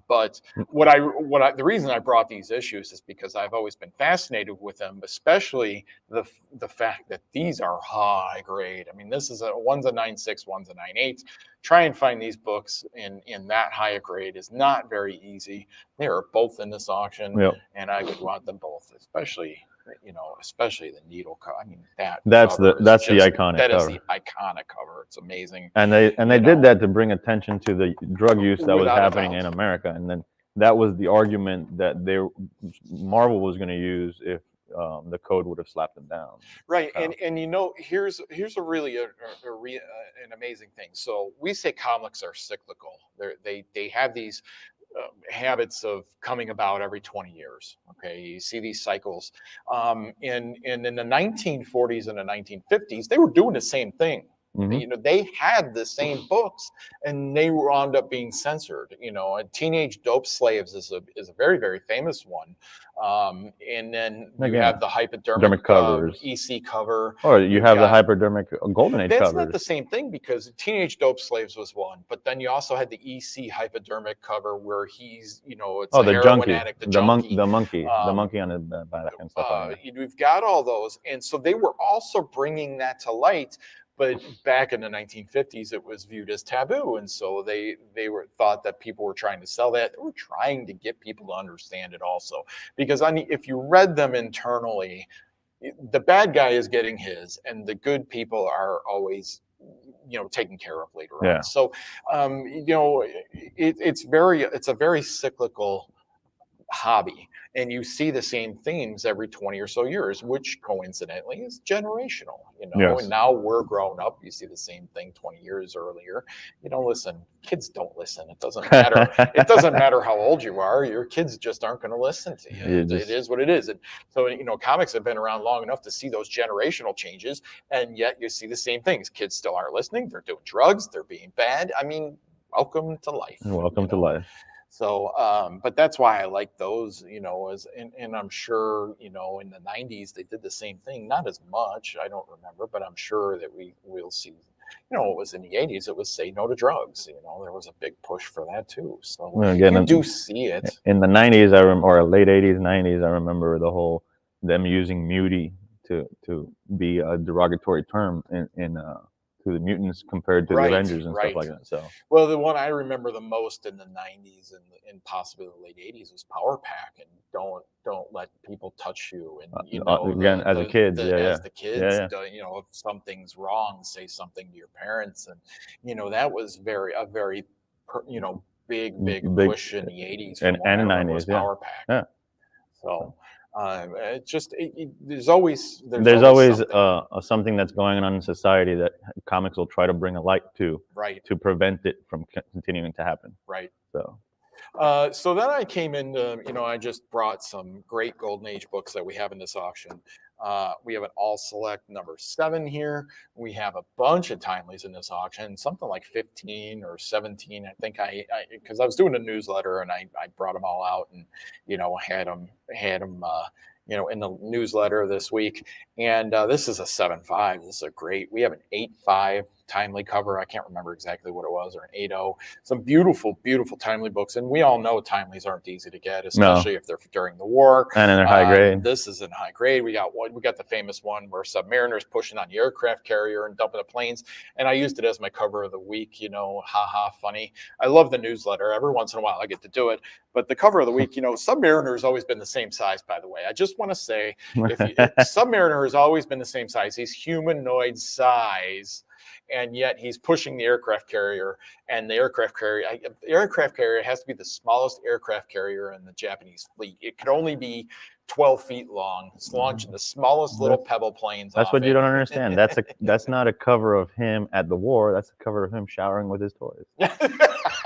Speaker 1: But the reason I brought these issues is because I've always been fascinated with them, especially the fact that these are high grade. I mean, one's a 9.6, one's a 9.8. Try and find these books in that high a grade is not very easy. They are both in this auction, and I would want them both, especially the needle cover. I mean, that's the iconic. That is the iconic cover. It's amazing.
Speaker 2: And they did that to bring attention to the drug use that was happening in America, and then that was the argument that Marvel was going to use if the code would have slapped them down.
Speaker 1: Right, and here's a really an amazing thing. So we say comics are cyclical. They have these habits of coming about every 20 years. Okay, you see these cycles. And in the 1940s and the 1950s, they were doing the same thing.
Speaker 2: Mm-hmm.
Speaker 1: They had the same books, and they wound up being censored. Teenage Dope Slaves is a very, very famous one. And then you have the hypodermic
Speaker 2: covers,
Speaker 1: EC cover,
Speaker 2: or you have the hypodermic Golden Age covers.
Speaker 1: That's not the same thing, because Teenage Dope Slaves was one, but then you also had the EC hypodermic cover where he's, it's the heroin
Speaker 2: junkie,
Speaker 1: addict,
Speaker 2: the monkey on his back and stuff.
Speaker 1: We've got all those, and so they were also bringing that to light. But back in the 1950s, it was viewed as taboo, and so they thought that people were trying to sell that. They were trying to get people to understand it also, because if you read them internally, the bad guy is getting his, and the good people are always taken care of later on. So it's a very cyclical hobby, and you see the same themes every 20 or so years, which coincidentally is generational. And now we're grown up, you see the same thing 20 years earlier. Listen, kids don't listen. It doesn't matter. It doesn't matter how old you are, your kids just aren't going to listen to you. It is what it is. And so comics have been around long enough to see those generational changes, and yet you see the same things. Kids still aren't listening. They're doing drugs, they're being bad. I mean, welcome to life.
Speaker 2: Welcome to life.
Speaker 1: So, but that's why I like those, and I'm sure, in the 90s, they did the same thing, not as much, I don't remember, but I'm sure that we'll see, it was in the 80s, it was Say No to Drugs, there was a big push for that too. So you do see it.
Speaker 2: In the 90s, or late 80s, 90s, I remember them using Muti to be a derogatory term in to the mutants compared to the
Speaker 1: Right,
Speaker 2: Avengers and stuff
Speaker 1: right.
Speaker 2: like that. So
Speaker 1: Well, the one I remember the most in the '90s and possibly the late '80s was Power Pack, and don't let people touch you, and
Speaker 2: again, as a kid,
Speaker 1: as the kids,
Speaker 2: yeah,
Speaker 1: if something's wrong, say something to your parents, and that was very big
Speaker 2: big
Speaker 1: push in the '80s from
Speaker 2: and
Speaker 1: what I
Speaker 2: the
Speaker 1: remember was
Speaker 2: '90s, yeah,
Speaker 1: Power Pack.
Speaker 2: yeah.
Speaker 1: So it just there's always
Speaker 2: There's always
Speaker 1: something.
Speaker 2: something that's going on in society that comics will try to bring a light
Speaker 1: Right,
Speaker 2: to prevent it from continuing to happen.
Speaker 1: right.
Speaker 2: So
Speaker 1: So then I came in, I just brought some great Golden Age books that we have in this auction. We have an all select number 7 here. We have a bunch of timelies in this auction, something like 15 or 17. I think because I was doing a newsletter and I brought them all out and, had them, in the newsletter this week. And this is a 7.5. This is a great, we have an 8.5 timely cover. I can't remember exactly what it was, or an 8.0. Some beautiful, beautiful timely books. And we all know timelies aren't easy to get, especially if they're during the war.
Speaker 2: and in their high grade.
Speaker 1: This is in high grade. We got the famous one where Submariner's pushing on the aircraft carrier and dumping the planes. And I used it as my cover of the week, haha, funny. I love the newsletter. Every once in a while I get to do it. But the cover of the week, Submariner has always been the same size, by the way. I just want to say, Submariner has always been the same size. He's humanoid size. And yet he's pushing the aircraft carrier, and the aircraft carrier has to be the smallest aircraft carrier in the Japanese fleet. It could only be 12 feet long. It's launching the smallest little pebble planes.
Speaker 2: That's what you don't understand. That's not a cover of him at the war. That's a cover of him showering with his toys.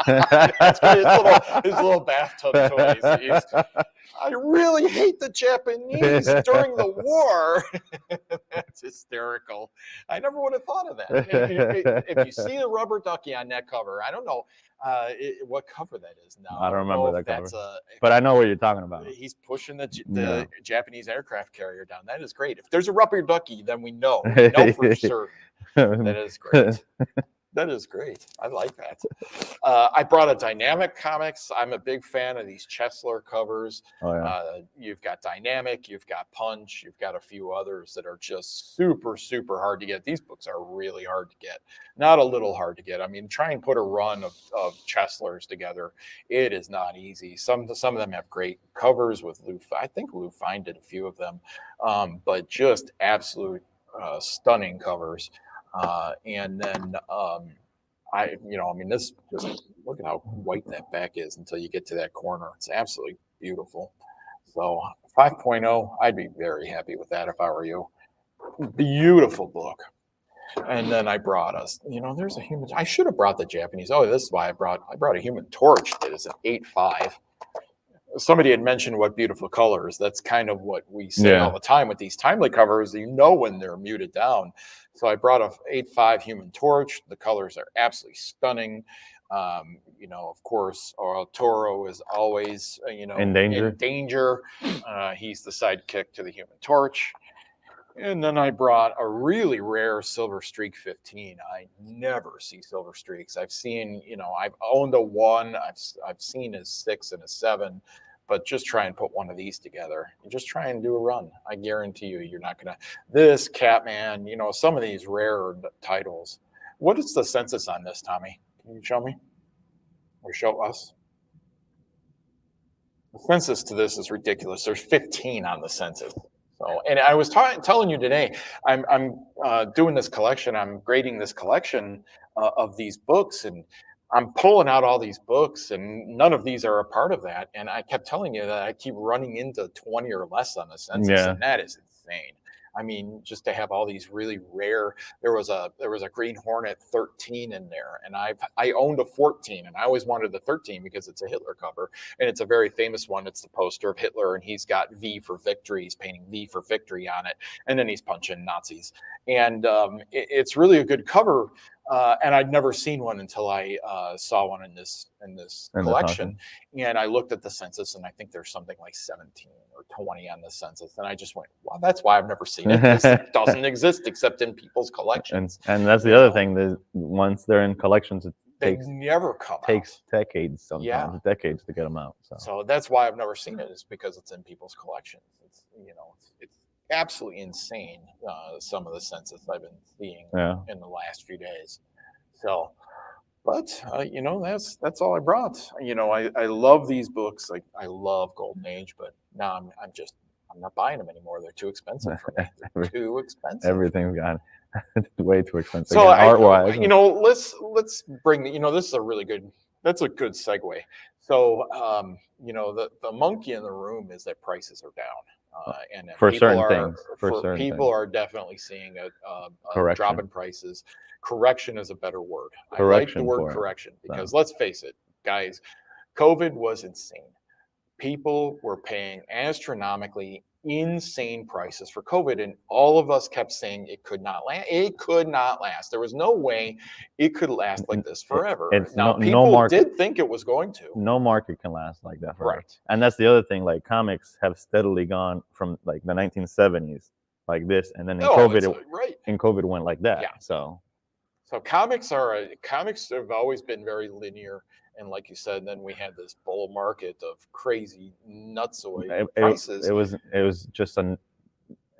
Speaker 1: That's right, his little bathtub toys. I really hate the Japanese during the war. That's hysterical. I never would have thought of that. If you see the rubber ducky on that cover, I don't know what cover that is now.
Speaker 2: I don't remember that cover.
Speaker 1: But
Speaker 2: I know what you're talking about.
Speaker 1: He's pushing the Japanese aircraft carrier down. That is great. If there's a rubber ducky, then we know for certain. That is great. That is great. I like that. I brought a Dynamic Comics. I'm a big fan of these Chesler covers.
Speaker 2: Oh, yeah.
Speaker 1: You've got Dynamic, you've got Punch, you've got a few others that are just super, super hard to get. These books are really hard to get. Not a little hard to get. I mean, try and put a run of Cheslers together. It is not easy. Some of them have great covers with Lou. I think Lou Fine did a few of them, but just absolute stunning covers. And then this, just look at how white that back is until you get to that corner. It's absolutely beautiful. So 5.0, I'd be very happy with that if I were you. Beautiful book. And then I brought us, there's a human. I should have brought the Japanese. Oh, this is why I brought a Human Torch that is an 8.5. Somebody had mentioned what beautiful colors. That's kind of what we say all the time with these timely covers. When they're muted down. So I brought a 8.5 Human Torch. The colors are absolutely stunning. Of course, Toro is always,
Speaker 2: in danger.
Speaker 1: He's the sidekick to the Human Torch. And then I brought a really rare Silver Streak 15. I never see Silver Streaks. I've seen, I've owned a 1. I've seen a 6 and a 7, but just try and put one of these together. You just try and do a run. I guarantee you're not gonna. This Catman, some of these rare titles. What is the census on this, Tommy? Can you show me or show us? The census to this is ridiculous. There's 15 on the census. And I was telling you today, I'm doing this collection. I'm grading this collection of these books, and I'm pulling out all these books, and none of these are a part of that. And I kept telling you that I keep running into 20 or less on the census, and that is insane. I mean, just to have all these really rare. There was a Green Hornet 13 in there, and I owned a 14, and I always wanted the 13 because it's a Hitler cover, and it's a very famous one. It's the poster of Hitler, and he's got V for victory. He's painting V for victory on it, and then he's punching Nazis, and it's really a good cover. And I'd never seen one until I saw one in this collection. And I looked at the census, and I think there's something like 17 or 20 on the census. And I just went, well, that's why I've never seen it. It doesn't exist except in people's collections.
Speaker 2: And that's the other thing, that once they're in collections,
Speaker 1: they never come out.
Speaker 2: Takes decades sometimes, decades to get them out.
Speaker 1: So that's why I've never seen it, is because it's in people's collections. It's absolutely insane. Some of the census I've been seeing
Speaker 2: Yeah.
Speaker 1: in the last few days. So, but that's all I brought. I love these books. Like I love Golden Age, but now I'm not buying them anymore. They're too expensive for me. They're
Speaker 2: Every-
Speaker 1: too expensive.
Speaker 2: Everything's got way too expensive.
Speaker 1: So
Speaker 2: Again, art wise.
Speaker 1: let's bring this is a really good that's a good segue. So the monkey in the room is that prices are down. And that
Speaker 2: For certain things. For certain
Speaker 1: people
Speaker 2: things.
Speaker 1: are definitely seeing a drop
Speaker 2: Correction.
Speaker 1: in prices. Correction is a better word. I like the
Speaker 2: Correction
Speaker 1: word
Speaker 2: for it.
Speaker 1: correction because
Speaker 2: So,
Speaker 1: let's face it, guys, COVID was insane. People were paying astronomically insane prices for COVID, and all of us kept saying it could not last. It could not last. There was no way it could last like this forever.
Speaker 2: it's
Speaker 1: Now,
Speaker 2: no
Speaker 1: people
Speaker 2: market.
Speaker 1: did think it was going to.
Speaker 2: No market can last like that forever.
Speaker 1: Right.
Speaker 2: And that's the other thing. Like comics have steadily gone from like the 1970s, like this, and then in
Speaker 1: No,
Speaker 2: COVID,
Speaker 1: right.
Speaker 2: in COVID went like that.
Speaker 1: Yeah.
Speaker 2: So
Speaker 1: So comics have always been very linear, and like you said, then we had this bull market of crazy nutsoid prices.
Speaker 2: it was just an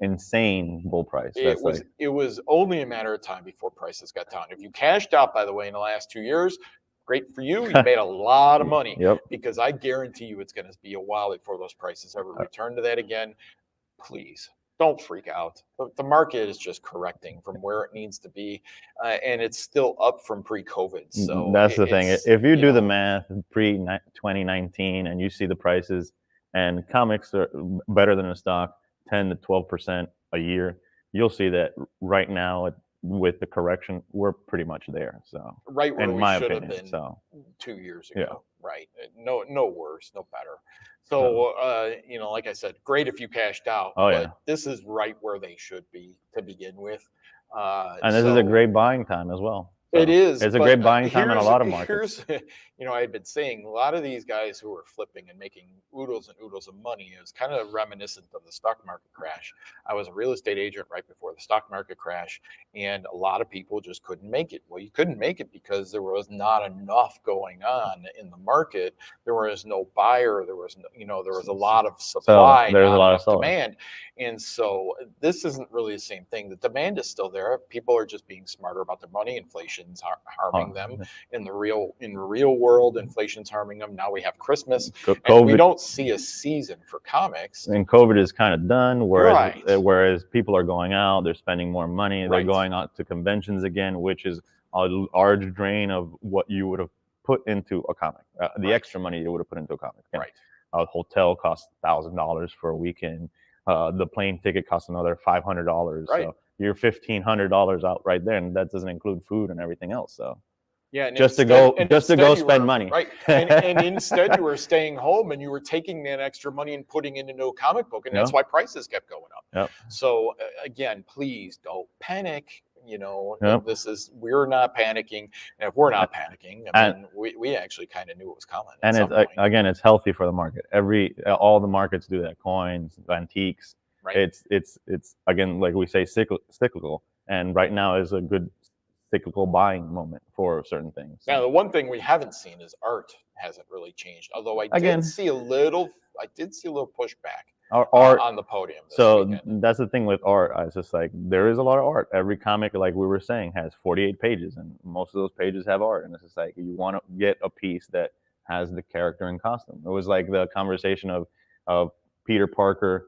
Speaker 2: insane bull price. That's like
Speaker 1: It was only a matter of time before prices got down. If you cashed out, by the way, in the last 2 years, great for you. You made a lot of money.
Speaker 2: Yep.
Speaker 1: Because I guarantee you it's going to be a while before those prices ever return to that again. Please don't freak out. The market is just correcting from where it needs to be, and it's still up from pre-COVID. So
Speaker 2: that's the thing. If you do the math pre 2019 and you see the prices, and comics are better than a stock 10 to 12% a year, you'll see that right now with the correction, we're pretty much there. So
Speaker 1: right where
Speaker 2: in
Speaker 1: we
Speaker 2: my
Speaker 1: should have
Speaker 2: opinion,
Speaker 1: been
Speaker 2: so
Speaker 1: 2 years
Speaker 2: yeah.
Speaker 1: ago. Right? No worse, no better. So like I said, great if you cashed out,
Speaker 2: Oh,
Speaker 1: but
Speaker 2: yeah.
Speaker 1: this is right where they should be to begin with.
Speaker 2: And this is a great buying time as well. So
Speaker 1: It is.
Speaker 2: It's a
Speaker 1: but,
Speaker 2: great buying time in a lot of markets.
Speaker 1: Here's, I had been saying a lot of these guys who are flipping and making oodles and oodles of money is kind of reminiscent of the stock market crash. I was a real estate agent right before the stock market crash, and a lot of people just couldn't make it. Well, you couldn't make it because there was not enough going on in the market. There was no buyer. There was there was a lot of supply,
Speaker 2: so there's
Speaker 1: not
Speaker 2: a lot
Speaker 1: enough
Speaker 2: of
Speaker 1: demand. And so this isn't really the same thing. The demand is still there. People are just being smarter about their money. Inflation's harming them in the real world. Inflation's harming them. Now we have Christmas, and we don't see a season for comics.
Speaker 2: And COVID is kind of done. Whereas people are going out, they're spending more money. They're going out to conventions again, which is a large drain of what you would have put into a comic. The extra money you would have put into a comic.
Speaker 1: Right.
Speaker 2: A hotel costs $1,000 for a weekend. The plane ticket costs another $500.
Speaker 1: Right.
Speaker 2: So you're $1,500 out right there, and that doesn't include food and everything else. So
Speaker 1: yeah, and
Speaker 2: just to go spend money.
Speaker 1: Right. And instead you were staying home and you were taking that extra money and putting it into a comic book, and that's why prices kept going up.
Speaker 2: Yep.
Speaker 1: So again, please don't panic.
Speaker 2: Yep.
Speaker 1: We're not panicking. And if we're not panicking, I mean, we actually kind of knew it was coming.
Speaker 2: And it's healthy for the market. All the markets do that. Coins, antiques.
Speaker 1: Right.
Speaker 2: It's again, like we say, cyclical. And right now is a good cyclical buying moment for certain things.
Speaker 1: Now, the one thing we haven't seen is art hasn't really changed. Although I did see a little pushback
Speaker 2: art
Speaker 1: on the podium.
Speaker 2: So that's the thing with art. It's just like there is a lot of art. Every comic, like we were saying, has 48 pages, and most of those pages have art. And it's just like you want to get a piece that has the character in costume. It was like the conversation of Peter Parker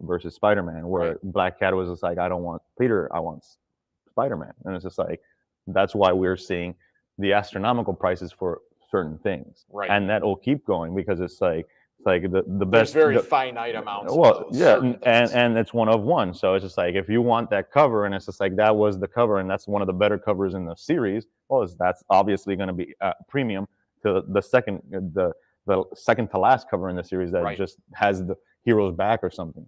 Speaker 2: versus Spider-Man, where Black Cat was just like, I don't want Peter, I want Spider-Man. And it's just like that's why we're seeing the astronomical prices for certain things.
Speaker 1: Right.
Speaker 2: And that will keep going because it's like the best.
Speaker 1: There's very finite amounts.
Speaker 2: Well, and it's one of one. So it's just like if you want that cover, and it's just like that was the cover, and that's one of the better covers in the series. Well, that's obviously going to be premium to the second to last cover in the series that just has the hero's back or something.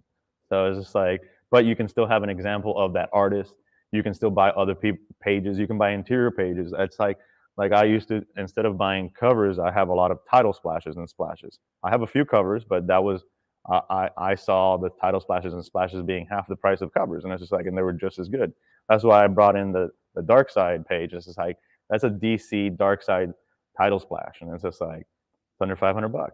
Speaker 2: So it's just like, but you can still have an example of that artist. You can still buy other pages. You can buy interior pages. It's like I used to, instead of buying covers, I have a lot of title splashes and splashes. I have a few covers, but that was, I saw the title splashes and splashes being half the price of covers. And it's just like, and they were just as good. That's why I brought in the Dark Side page. It's just like, that's a DC Dark Side title splash. And it's just like, it's under $500.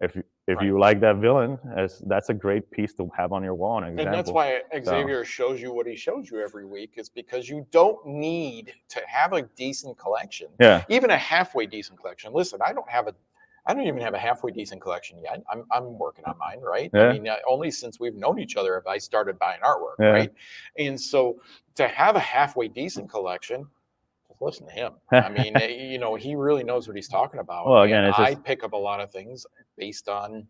Speaker 2: if
Speaker 1: Right.
Speaker 2: you like that villain, that's a great piece to have on your wall, an
Speaker 1: And that's
Speaker 2: example.
Speaker 1: why
Speaker 2: So
Speaker 1: Xavier shows you what he shows you every week, is because you don't need to have a decent collection,
Speaker 2: yeah,
Speaker 1: even a halfway decent collection. Listen, I don't even have a halfway decent collection yet. I'm working on mine, right? I
Speaker 2: yeah,
Speaker 1: mean, only since we've known each other have I started buying artwork,
Speaker 2: yeah.
Speaker 1: right? And so to have a halfway decent collection, just listen to him. I mean, he really knows what he's talking about,
Speaker 2: Well, again,
Speaker 1: and
Speaker 2: it's
Speaker 1: I
Speaker 2: just
Speaker 1: pick up a lot of things based on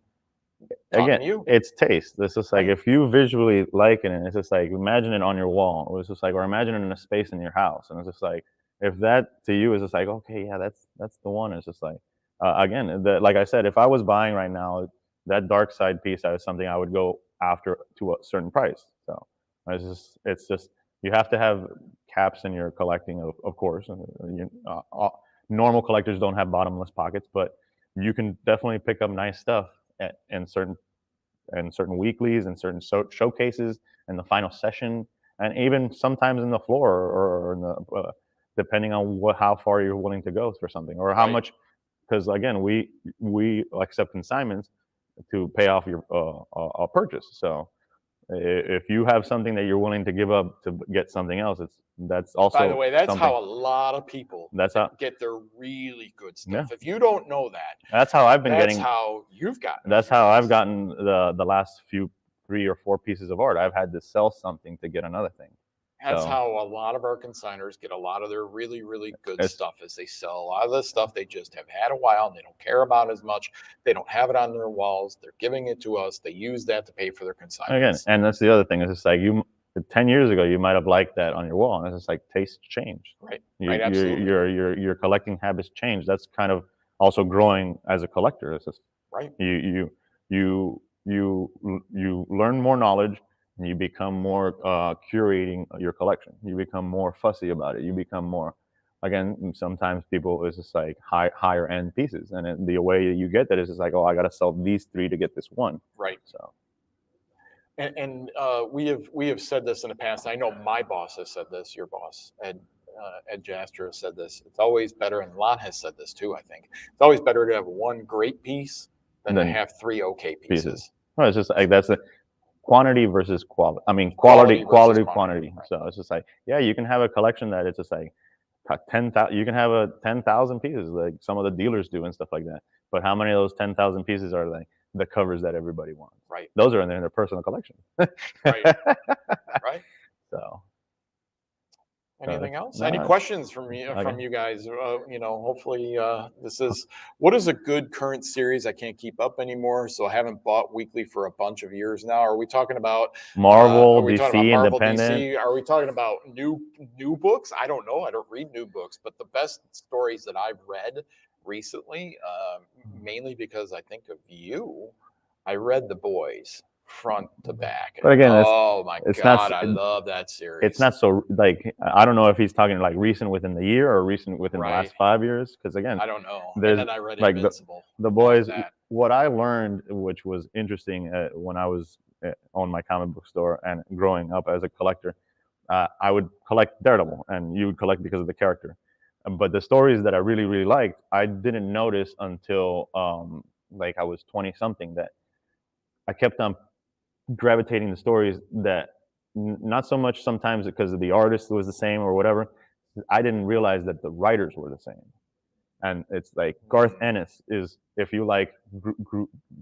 Speaker 1: talking
Speaker 2: again,
Speaker 1: to you,
Speaker 2: it's taste. It's just like
Speaker 1: right?
Speaker 2: if you visually like it, and it's just like imagine it on your wall. Or it's just like, or imagine it in a space in your house, and it's just like if that to you is just like, okay, yeah, that's the one. It's just like again, like I said, if I was buying right now, that dark side piece, that is something I would go after to a certain price. So it's just you have to have caps in your collecting, of course. Normal collectors don't have bottomless pockets, but you can definitely pick up nice stuff in certain weeklies and certain showcases and the final session, and even sometimes in the floor or in the depending on how far you're willing to go for something or how
Speaker 1: Right.
Speaker 2: much. Because again, we accept consignments to pay off your a purchase. So if you have something that you're willing to give up to get something else, that's
Speaker 1: By the
Speaker 2: also
Speaker 1: way, that's
Speaker 2: something.
Speaker 1: how a lot of people
Speaker 2: That's how
Speaker 1: get their really good
Speaker 2: yeah.
Speaker 1: stuff. If you don't know that,
Speaker 2: That's how I've been
Speaker 1: that's
Speaker 2: getting.
Speaker 1: how you've gotten
Speaker 2: That's
Speaker 1: your
Speaker 2: how I've
Speaker 1: things.
Speaker 2: gotten the last few 3 or 4 pieces of art. I've had to sell something to get another thing.
Speaker 1: That's
Speaker 2: So
Speaker 1: how a lot of our consigners get a lot of their really, really good
Speaker 2: it's
Speaker 1: stuff, is they sell a lot of the stuff they just have had a while and they don't care about as much. They don't have it on their walls. They're giving it to us. They use that to pay for their
Speaker 2: again,
Speaker 1: consignments.
Speaker 2: and that's the other thing. Is it's like 10 years ago you might have liked that on your wall, and it's just like tastes change.
Speaker 1: Right.
Speaker 2: You,
Speaker 1: Right.
Speaker 2: your
Speaker 1: Absolutely.
Speaker 2: your your your collecting habits change. That's kind of also growing as a collector. It's just
Speaker 1: Right.
Speaker 2: you learn more knowledge and you become more curating your collection. You become more fussy about it. You become more again sometimes people is just like higher end pieces, and the way that you get that is just like, oh, I got to sell these 3 to get this one.
Speaker 1: Right.
Speaker 2: So
Speaker 1: And we have said this in the past. I know my boss has said this. Your boss, Ed Jastra, has said this. It's always better, and Lon has said this too. I think it's always better to have one great piece than to
Speaker 2: then
Speaker 1: have three okay
Speaker 2: pieces.
Speaker 1: pieces.
Speaker 2: Well, it's just like that's the quantity versus quality. I mean,
Speaker 1: Quality versus quantity.
Speaker 2: quantity.
Speaker 1: Right.
Speaker 2: So it's just like, yeah, you can have a collection that it's just like 10,000. You can have a 10,000 pieces, like some of the dealers do and stuff like that. But how many of those 10,000 pieces are like the covers that everybody wants?
Speaker 1: Right.
Speaker 2: Those are in their personal collection.
Speaker 1: Right. Right.
Speaker 2: So,
Speaker 1: Anything else? Any
Speaker 2: no, it's
Speaker 1: questions from you
Speaker 2: okay.
Speaker 1: guys? Hopefully, this is what is a good current series. I can't keep up anymore, so I haven't bought weekly for a bunch of years now. Are we talking about? Are
Speaker 2: Marvel,
Speaker 1: we talking about
Speaker 2: DC,
Speaker 1: Marvel,
Speaker 2: independent.
Speaker 1: DC? Are we talking about new books? I don't know. I don't read new books, but the best stories that I've read recently, mainly because I think of you, I read The Boys front to back,
Speaker 2: But
Speaker 1: and
Speaker 2: again,
Speaker 1: oh my
Speaker 2: it's not
Speaker 1: god, I love that
Speaker 2: it's
Speaker 1: series.
Speaker 2: not so like I don't know if he's talking like recent within the year or recent within the
Speaker 1: Right.
Speaker 2: last 5 years. Because again,
Speaker 1: I don't know. And
Speaker 2: there's
Speaker 1: then I read
Speaker 2: like
Speaker 1: Invincible
Speaker 2: the
Speaker 1: after
Speaker 2: boys.
Speaker 1: that.
Speaker 2: What I learned, which was interesting when I was on my comic book store and growing up as a collector, I would collect Daredevil, and you would collect because of the character. But the stories that I really really liked, I didn't notice until like I was 20 something that I kept on gravitating to stories that not so much sometimes because of the artist was the same or whatever. I didn't realize that the writers were the same. And it's like Garth
Speaker 1: Mm,
Speaker 2: Ennis is, if you like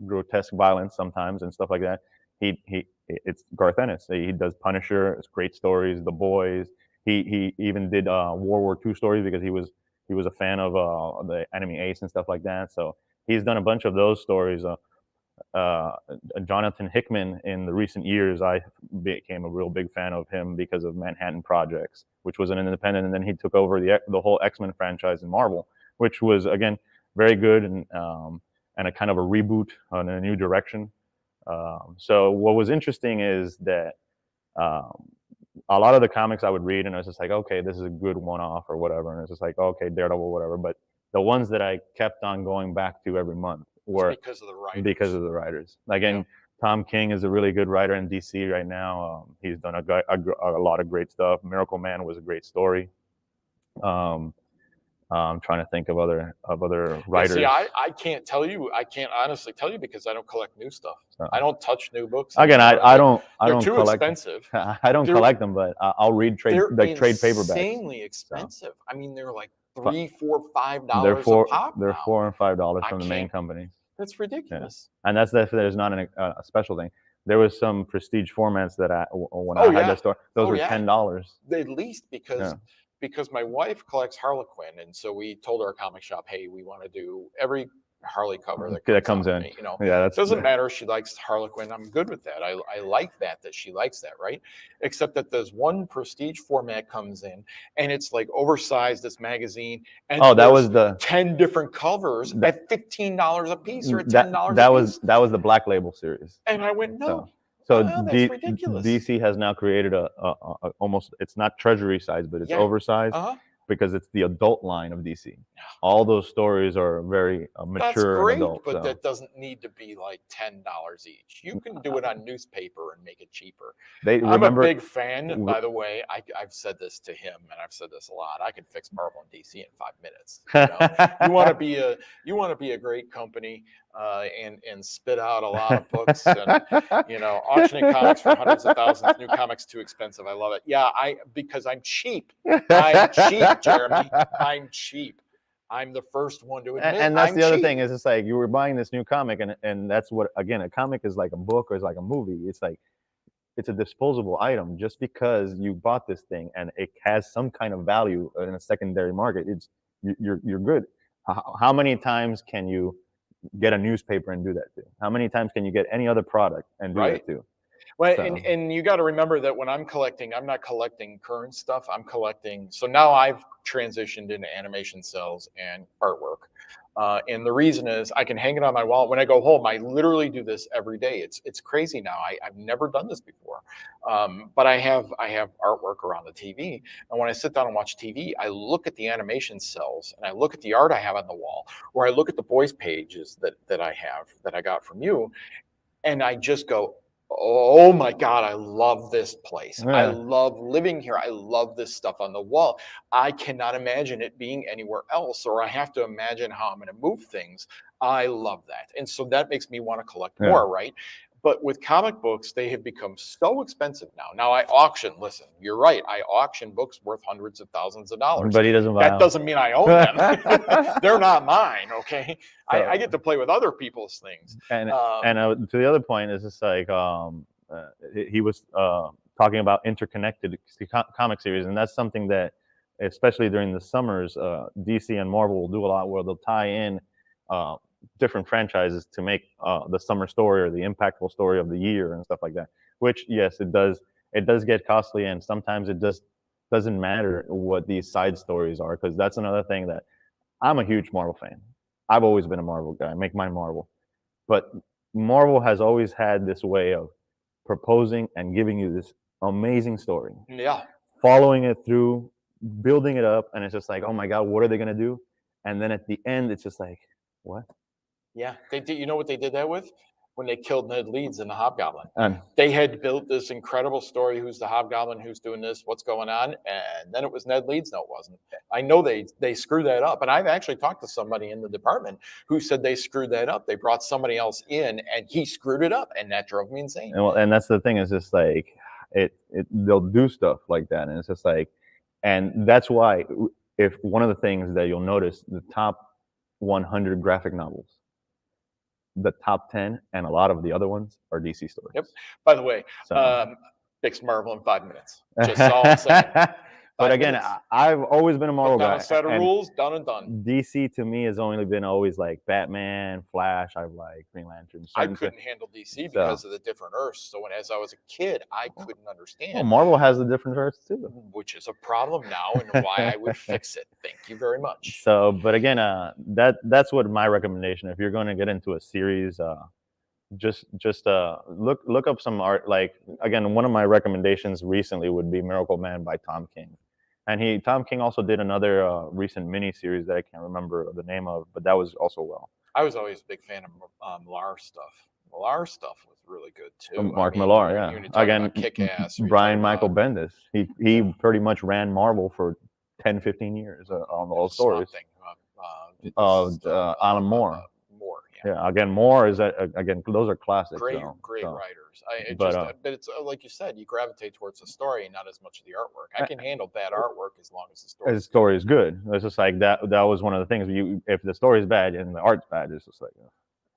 Speaker 2: grotesque violence sometimes and stuff like that, it's Garth Ennis. He does Punisher. It's great stories. The Boys. He even did World War II stories because he was a fan of the enemy Ace and stuff like that. So he's done a bunch of those stories. Uh, Jonathan Hickman in the recent years, I became a real big fan of him because of Manhattan Projects, which was an independent, and then he took over the whole X-Men franchise in Marvel, which was again very good and a kind of a reboot on a new direction. So what was interesting is that um, a lot of the comics I would read, and I was just like, okay, this is a good one-off or whatever, and it's just like, okay, Daredevil, whatever. But the ones that I kept on going back to every month
Speaker 1: it's
Speaker 2: were
Speaker 1: because of the
Speaker 2: because
Speaker 1: writers.
Speaker 2: of the writers.
Speaker 1: Yep.
Speaker 2: Again, Tom King is a really good writer in DC right now. He's done a lot of great stuff. Miracle Man was a great story. Um, I'm trying to think of other
Speaker 1: Yeah,
Speaker 2: writers.
Speaker 1: see, I can't tell you. I can't honestly tell you because I don't collect new stuff.
Speaker 2: So,
Speaker 1: I don't touch new books
Speaker 2: again,
Speaker 1: anymore.
Speaker 2: I don't
Speaker 1: They're too
Speaker 2: collect.
Speaker 1: expensive.
Speaker 2: I don't
Speaker 1: They're
Speaker 2: collect them, but I'll read trade
Speaker 1: they're
Speaker 2: paperbacks.
Speaker 1: insanely
Speaker 2: So
Speaker 1: expensive. I mean, they're like
Speaker 2: fi-
Speaker 1: $3, $4, $5 a pop
Speaker 2: they're
Speaker 1: now.
Speaker 2: $4 and $5
Speaker 1: I
Speaker 2: from the main
Speaker 1: can't.
Speaker 2: companies.
Speaker 1: That's
Speaker 2: Yeah,
Speaker 1: ridiculous.
Speaker 2: and that's if there's not a special thing. There was some prestige formats that when
Speaker 1: Oh
Speaker 2: I had
Speaker 1: yeah.
Speaker 2: that store, those
Speaker 1: Oh
Speaker 2: were
Speaker 1: yeah.
Speaker 2: $10.
Speaker 1: At least
Speaker 2: Yeah.
Speaker 1: because my wife collects Harlequin, and so we told our comic shop, hey, we want to do every Harley cover
Speaker 2: That
Speaker 1: that
Speaker 2: comes
Speaker 1: comes out.
Speaker 2: in.
Speaker 1: You know,
Speaker 2: Yeah,
Speaker 1: it doesn't matter if she likes Harlequin. I'm good with that. I like that she likes that, right? Except that there's one prestige format comes in, and it's like oversized this magazine, and
Speaker 2: Oh, that
Speaker 1: there's
Speaker 2: was the
Speaker 1: 10 different covers
Speaker 2: that
Speaker 1: at $15 a piece or at $10
Speaker 2: that
Speaker 1: a
Speaker 2: was
Speaker 1: piece.
Speaker 2: the Black Label series.
Speaker 1: And I went, no,
Speaker 2: So
Speaker 1: that's ridiculous.
Speaker 2: DC has now created a almost, it's not treasury size, but it's
Speaker 1: Yeah.
Speaker 2: oversized
Speaker 1: Uh-huh.
Speaker 2: because it's the adult line of DC. All those stories are very
Speaker 1: That's
Speaker 2: mature and
Speaker 1: great,
Speaker 2: adult.
Speaker 1: but
Speaker 2: So
Speaker 1: that doesn't need to be like $10 each. You can do it on newspaper and make it cheaper.
Speaker 2: they
Speaker 1: I'm a
Speaker 2: remember
Speaker 1: big fan, by the way. I've said this to him, and I've said this a lot. I can fix Marvel and DC in 5 minutes. You know? You want to be a great company, and spit out a lot of books, and auctioning comics for hundreds of thousands. New comics too expensive. I love it. Yeah, because I'm cheap. I'm cheap, Jeremy. I'm cheap. I'm the first one to admit.
Speaker 2: And that's
Speaker 1: I'm
Speaker 2: the other
Speaker 1: cheap.
Speaker 2: thing is, it's like you were buying this new comic, and that's what, again, a comic is like a book or is like a movie. It's like it's a disposable item. Just because you bought this thing and it has some kind of value in a secondary market, you're good. How many times can you get a newspaper and do that too? How many times can you get any other product and do
Speaker 1: Right.
Speaker 2: that too?
Speaker 1: Well,
Speaker 2: So
Speaker 1: and you got to remember that when I'm collecting, I'm not collecting current stuff. I'm collecting. So now I've transitioned into animation cells and artwork. And the reason is I can hang it on my wall. When I go home, I literally do this every day. It's crazy now. I've never done this before. But I have artwork around the TV. And when I sit down and watch TV, I look at the animation cells and I look at the art I have on the wall, or I look at the boys' pages that I have that I got from you, and I just go, oh my God, I love this place. I
Speaker 2: yeah.
Speaker 1: love living here. I love this stuff on the wall. I cannot imagine it being anywhere else, or I have to imagine how I'm going to move things. I love that. And so that makes me want to collect more, right? But with comic books, they have become so expensive now. Now I auction, listen, you're right. I auction books worth hundreds of thousands of dollars.
Speaker 2: But he doesn't buy
Speaker 1: That
Speaker 2: them.
Speaker 1: doesn't mean I own them. They're not mine, okay?
Speaker 2: So,
Speaker 1: I get to play with other people's things.
Speaker 2: and to the other point is just like he was talking about interconnected comic series, and that's something that, especially during the summers, DC and Marvel will do a lot, where they'll tie in different franchises to make the summer story or the impactful story of the year and stuff like that. Which, yes, it does get costly, and sometimes it just doesn't matter what these side stories are, because that's another thing that I'm a huge Marvel fan. I've always been a Marvel guy. I make mine Marvel. But Marvel has always had this way of proposing and giving you this amazing story,
Speaker 1: Yeah.
Speaker 2: following it through, building it up, and it's just like, oh my God, what are they gonna do? And then at the end, it's just like, what?
Speaker 1: Yeah, they did. You know what they did that with? When they killed Ned Leeds in the Hobgoblin.
Speaker 2: And
Speaker 1: They had built this incredible story. Who's the Hobgoblin? Who's doing this? What's going on? And then it was Ned Leeds. No, it wasn't. I know they screwed that up. And I've actually talked to somebody in the department who said they screwed that up. They brought somebody else in, and he screwed it up, and that drove me insane.
Speaker 2: and that's the thing. Is just like they'll do stuff like that, and it's just like, and that's why, if one of the things that you'll notice, the top 100 graphic novels, the top 10 and a lot of the other ones are DC stories.
Speaker 1: Yep. By the way,
Speaker 2: So
Speaker 1: fix Marvel in 5 minutes. Just all I'm saying.
Speaker 2: but
Speaker 1: 5
Speaker 2: again,
Speaker 1: minutes.
Speaker 2: I've always been a Marvel
Speaker 1: Put down
Speaker 2: guy.
Speaker 1: a set of
Speaker 2: and
Speaker 1: rules, done and done.
Speaker 2: DC to me has only been always like Batman, Flash. I've like Green Lantern.
Speaker 1: I couldn't handle DC because of the different Earths. So as I was a kid, I couldn't understand.
Speaker 2: Well, Marvel has the different Earths too,
Speaker 1: which is a problem now, and why I would fix it. Thank you very much.
Speaker 2: So, but again, that's what my recommendation. If you're going to get into a series, just look up some art. Like, again, one of my recommendations recently would be Miracle Man by Tom King. And Tom King also did another recent mini series that I can't remember the name of, but that was also well.
Speaker 1: I was always a big fan of Millar stuff. Millar stuff was really good too.
Speaker 2: Mark Millar, yeah. Again,
Speaker 1: Kick-Ass.
Speaker 2: Brian Michael Bendis. He pretty much ran Marvel for 10, 15 years on
Speaker 1: There's
Speaker 2: those
Speaker 1: a
Speaker 2: stories.
Speaker 1: Swamp Thing,
Speaker 2: Alan Moore.
Speaker 1: Moore,
Speaker 2: Yeah, again, Moore is again, those are classics.
Speaker 1: great
Speaker 2: though,
Speaker 1: great
Speaker 2: so.
Speaker 1: writers.
Speaker 2: But
Speaker 1: But it's like you said, you gravitate towards the story and not as much of the artwork. I can handle bad artwork as long as the story.
Speaker 2: the story is good. It's just like that. That was one of the things. If the story is bad and the art's bad, it's just like.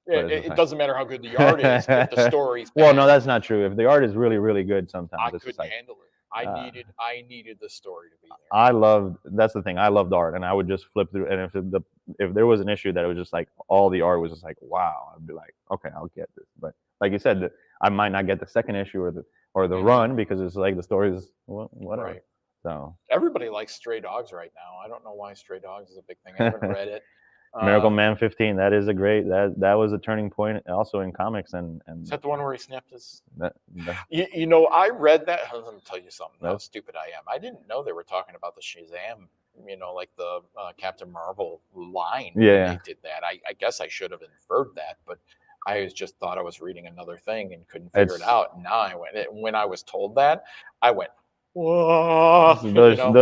Speaker 2: But it's just
Speaker 1: It
Speaker 2: like-
Speaker 1: doesn't matter how good the art is if the story's bad.
Speaker 2: Well, no, that's not true. If the art is really, really good, sometimes
Speaker 1: I
Speaker 2: it's just
Speaker 1: couldn't
Speaker 2: like.
Speaker 1: handle it. I needed the story to be there.
Speaker 2: I loved. That's the thing. I loved art, and I would just flip through. And if there was an issue that it was just like all the art was just like wow, I'd be like, okay, I'll get this. But like you said, I might not get the second issue or the
Speaker 1: Mhm.
Speaker 2: run because it's like the story is whatever.
Speaker 1: Right.
Speaker 2: So
Speaker 1: Everybody likes Stray Dogs right now. I don't know why Stray Dogs is a big thing. I haven't read it.
Speaker 2: Miracle Man 15. That is a great. That was a turning point also in comics and
Speaker 1: Is that the one where he snapped his?
Speaker 2: that,
Speaker 1: You know, I read that. Let me tell you something. How
Speaker 2: No.
Speaker 1: stupid I am. I didn't know they were talking about the Shazam. You know, like the Captain Marvel line. when
Speaker 2: Yeah.
Speaker 1: They did that. I guess I should have inferred that, but I just thought I was reading another thing and couldn't figure it
Speaker 2: It's-
Speaker 1: out. And now I went. When I was told that, I went, whoa.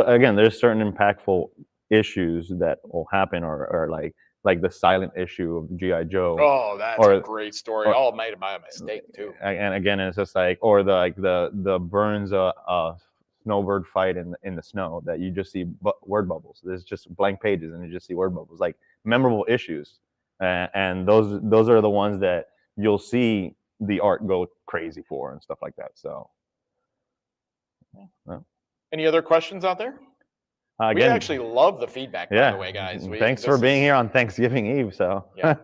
Speaker 2: Again, there's certain impactful issues that will happen or like the silent issue of GI Joe.
Speaker 1: Oh, that's
Speaker 2: Or-
Speaker 1: a great story.
Speaker 2: or-
Speaker 1: All made by a mistake too.
Speaker 2: And again, it's just like or the Burns snowbird fight in the snow that you just see word bubbles. There's just blank pages and you just see word bubbles, like memorable issues, and those are the ones that you'll see the art go crazy for and stuff like that. So
Speaker 1: Any other questions out there? We
Speaker 2: again,
Speaker 1: actually love the feedback, by
Speaker 2: yeah.
Speaker 1: the way, guys.
Speaker 2: Thanks for being here on Thanksgiving Eve. So
Speaker 1: Yeah.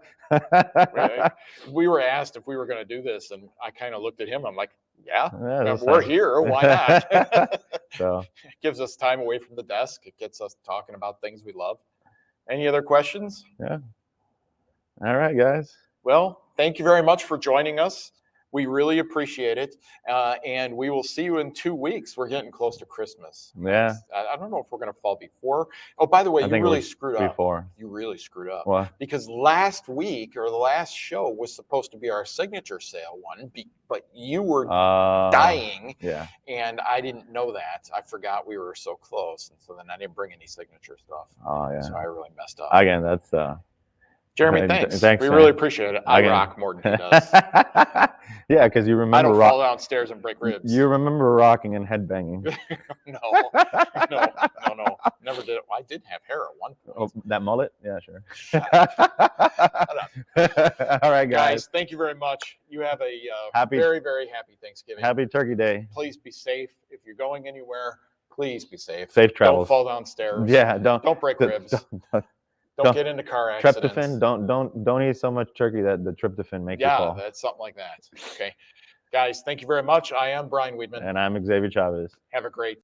Speaker 1: We were asked if we were going to do this, and I kind of looked at him. I'm like, yeah,
Speaker 2: Yeah, that's
Speaker 1: we're
Speaker 2: nice.
Speaker 1: here. Why not?
Speaker 2: So
Speaker 1: It gives us time away from the desk. It gets us talking about things we love. Any other questions?
Speaker 2: all right, guys.
Speaker 1: Well, thank you very much for joining us. We really appreciate it. And we will see you in 2 weeks. We're getting close to Christmas.
Speaker 2: Yeah.
Speaker 1: I don't know if we're going to fall before. Oh, by the way,
Speaker 2: I
Speaker 1: you
Speaker 2: think
Speaker 1: really
Speaker 2: we're
Speaker 1: screwed up.
Speaker 2: Before
Speaker 1: You really screwed up.
Speaker 2: well,
Speaker 1: Because last week or the last show was supposed to be our signature sale one, but you were dying,
Speaker 2: Yeah.
Speaker 1: and I didn't know that. I forgot we were so close, and so then I didn't bring any signature stuff.
Speaker 2: Oh yeah.
Speaker 1: So I really messed up.
Speaker 2: Again, that's
Speaker 1: Jeremy, thanks.
Speaker 2: thanks,
Speaker 1: We
Speaker 2: man.
Speaker 1: really appreciate it. I
Speaker 2: Again.
Speaker 1: rock more than he does.
Speaker 2: Yeah, because you
Speaker 1: I
Speaker 2: remember
Speaker 1: don't fall downstairs and break ribs.
Speaker 2: You remember rocking and headbanging.
Speaker 1: No, never did it. I did have hair at one point.
Speaker 2: Oh, that mullet? Yeah, sure.
Speaker 1: Shut
Speaker 2: All right,
Speaker 1: Guys,
Speaker 2: guys.
Speaker 1: thank you very much. You have a
Speaker 2: Happy-
Speaker 1: very, very happy Thanksgiving.
Speaker 2: Happy Turkey Day.
Speaker 1: Please be safe. If you're going anywhere, please be safe.
Speaker 2: Safe
Speaker 1: Don't
Speaker 2: travels.
Speaker 1: fall downstairs.
Speaker 2: Yeah, don't
Speaker 1: Don't break ribs.
Speaker 2: don't-
Speaker 1: Don't get into car accidents.
Speaker 2: Tryptophan. Don't eat so much turkey that the tryptophan make you
Speaker 1: Yeah,
Speaker 2: fall.
Speaker 1: that's something like that. Okay. Guys, thank you very much. I am Brian Wiedman.
Speaker 2: And I'm Xavier Chavez.
Speaker 1: Have a great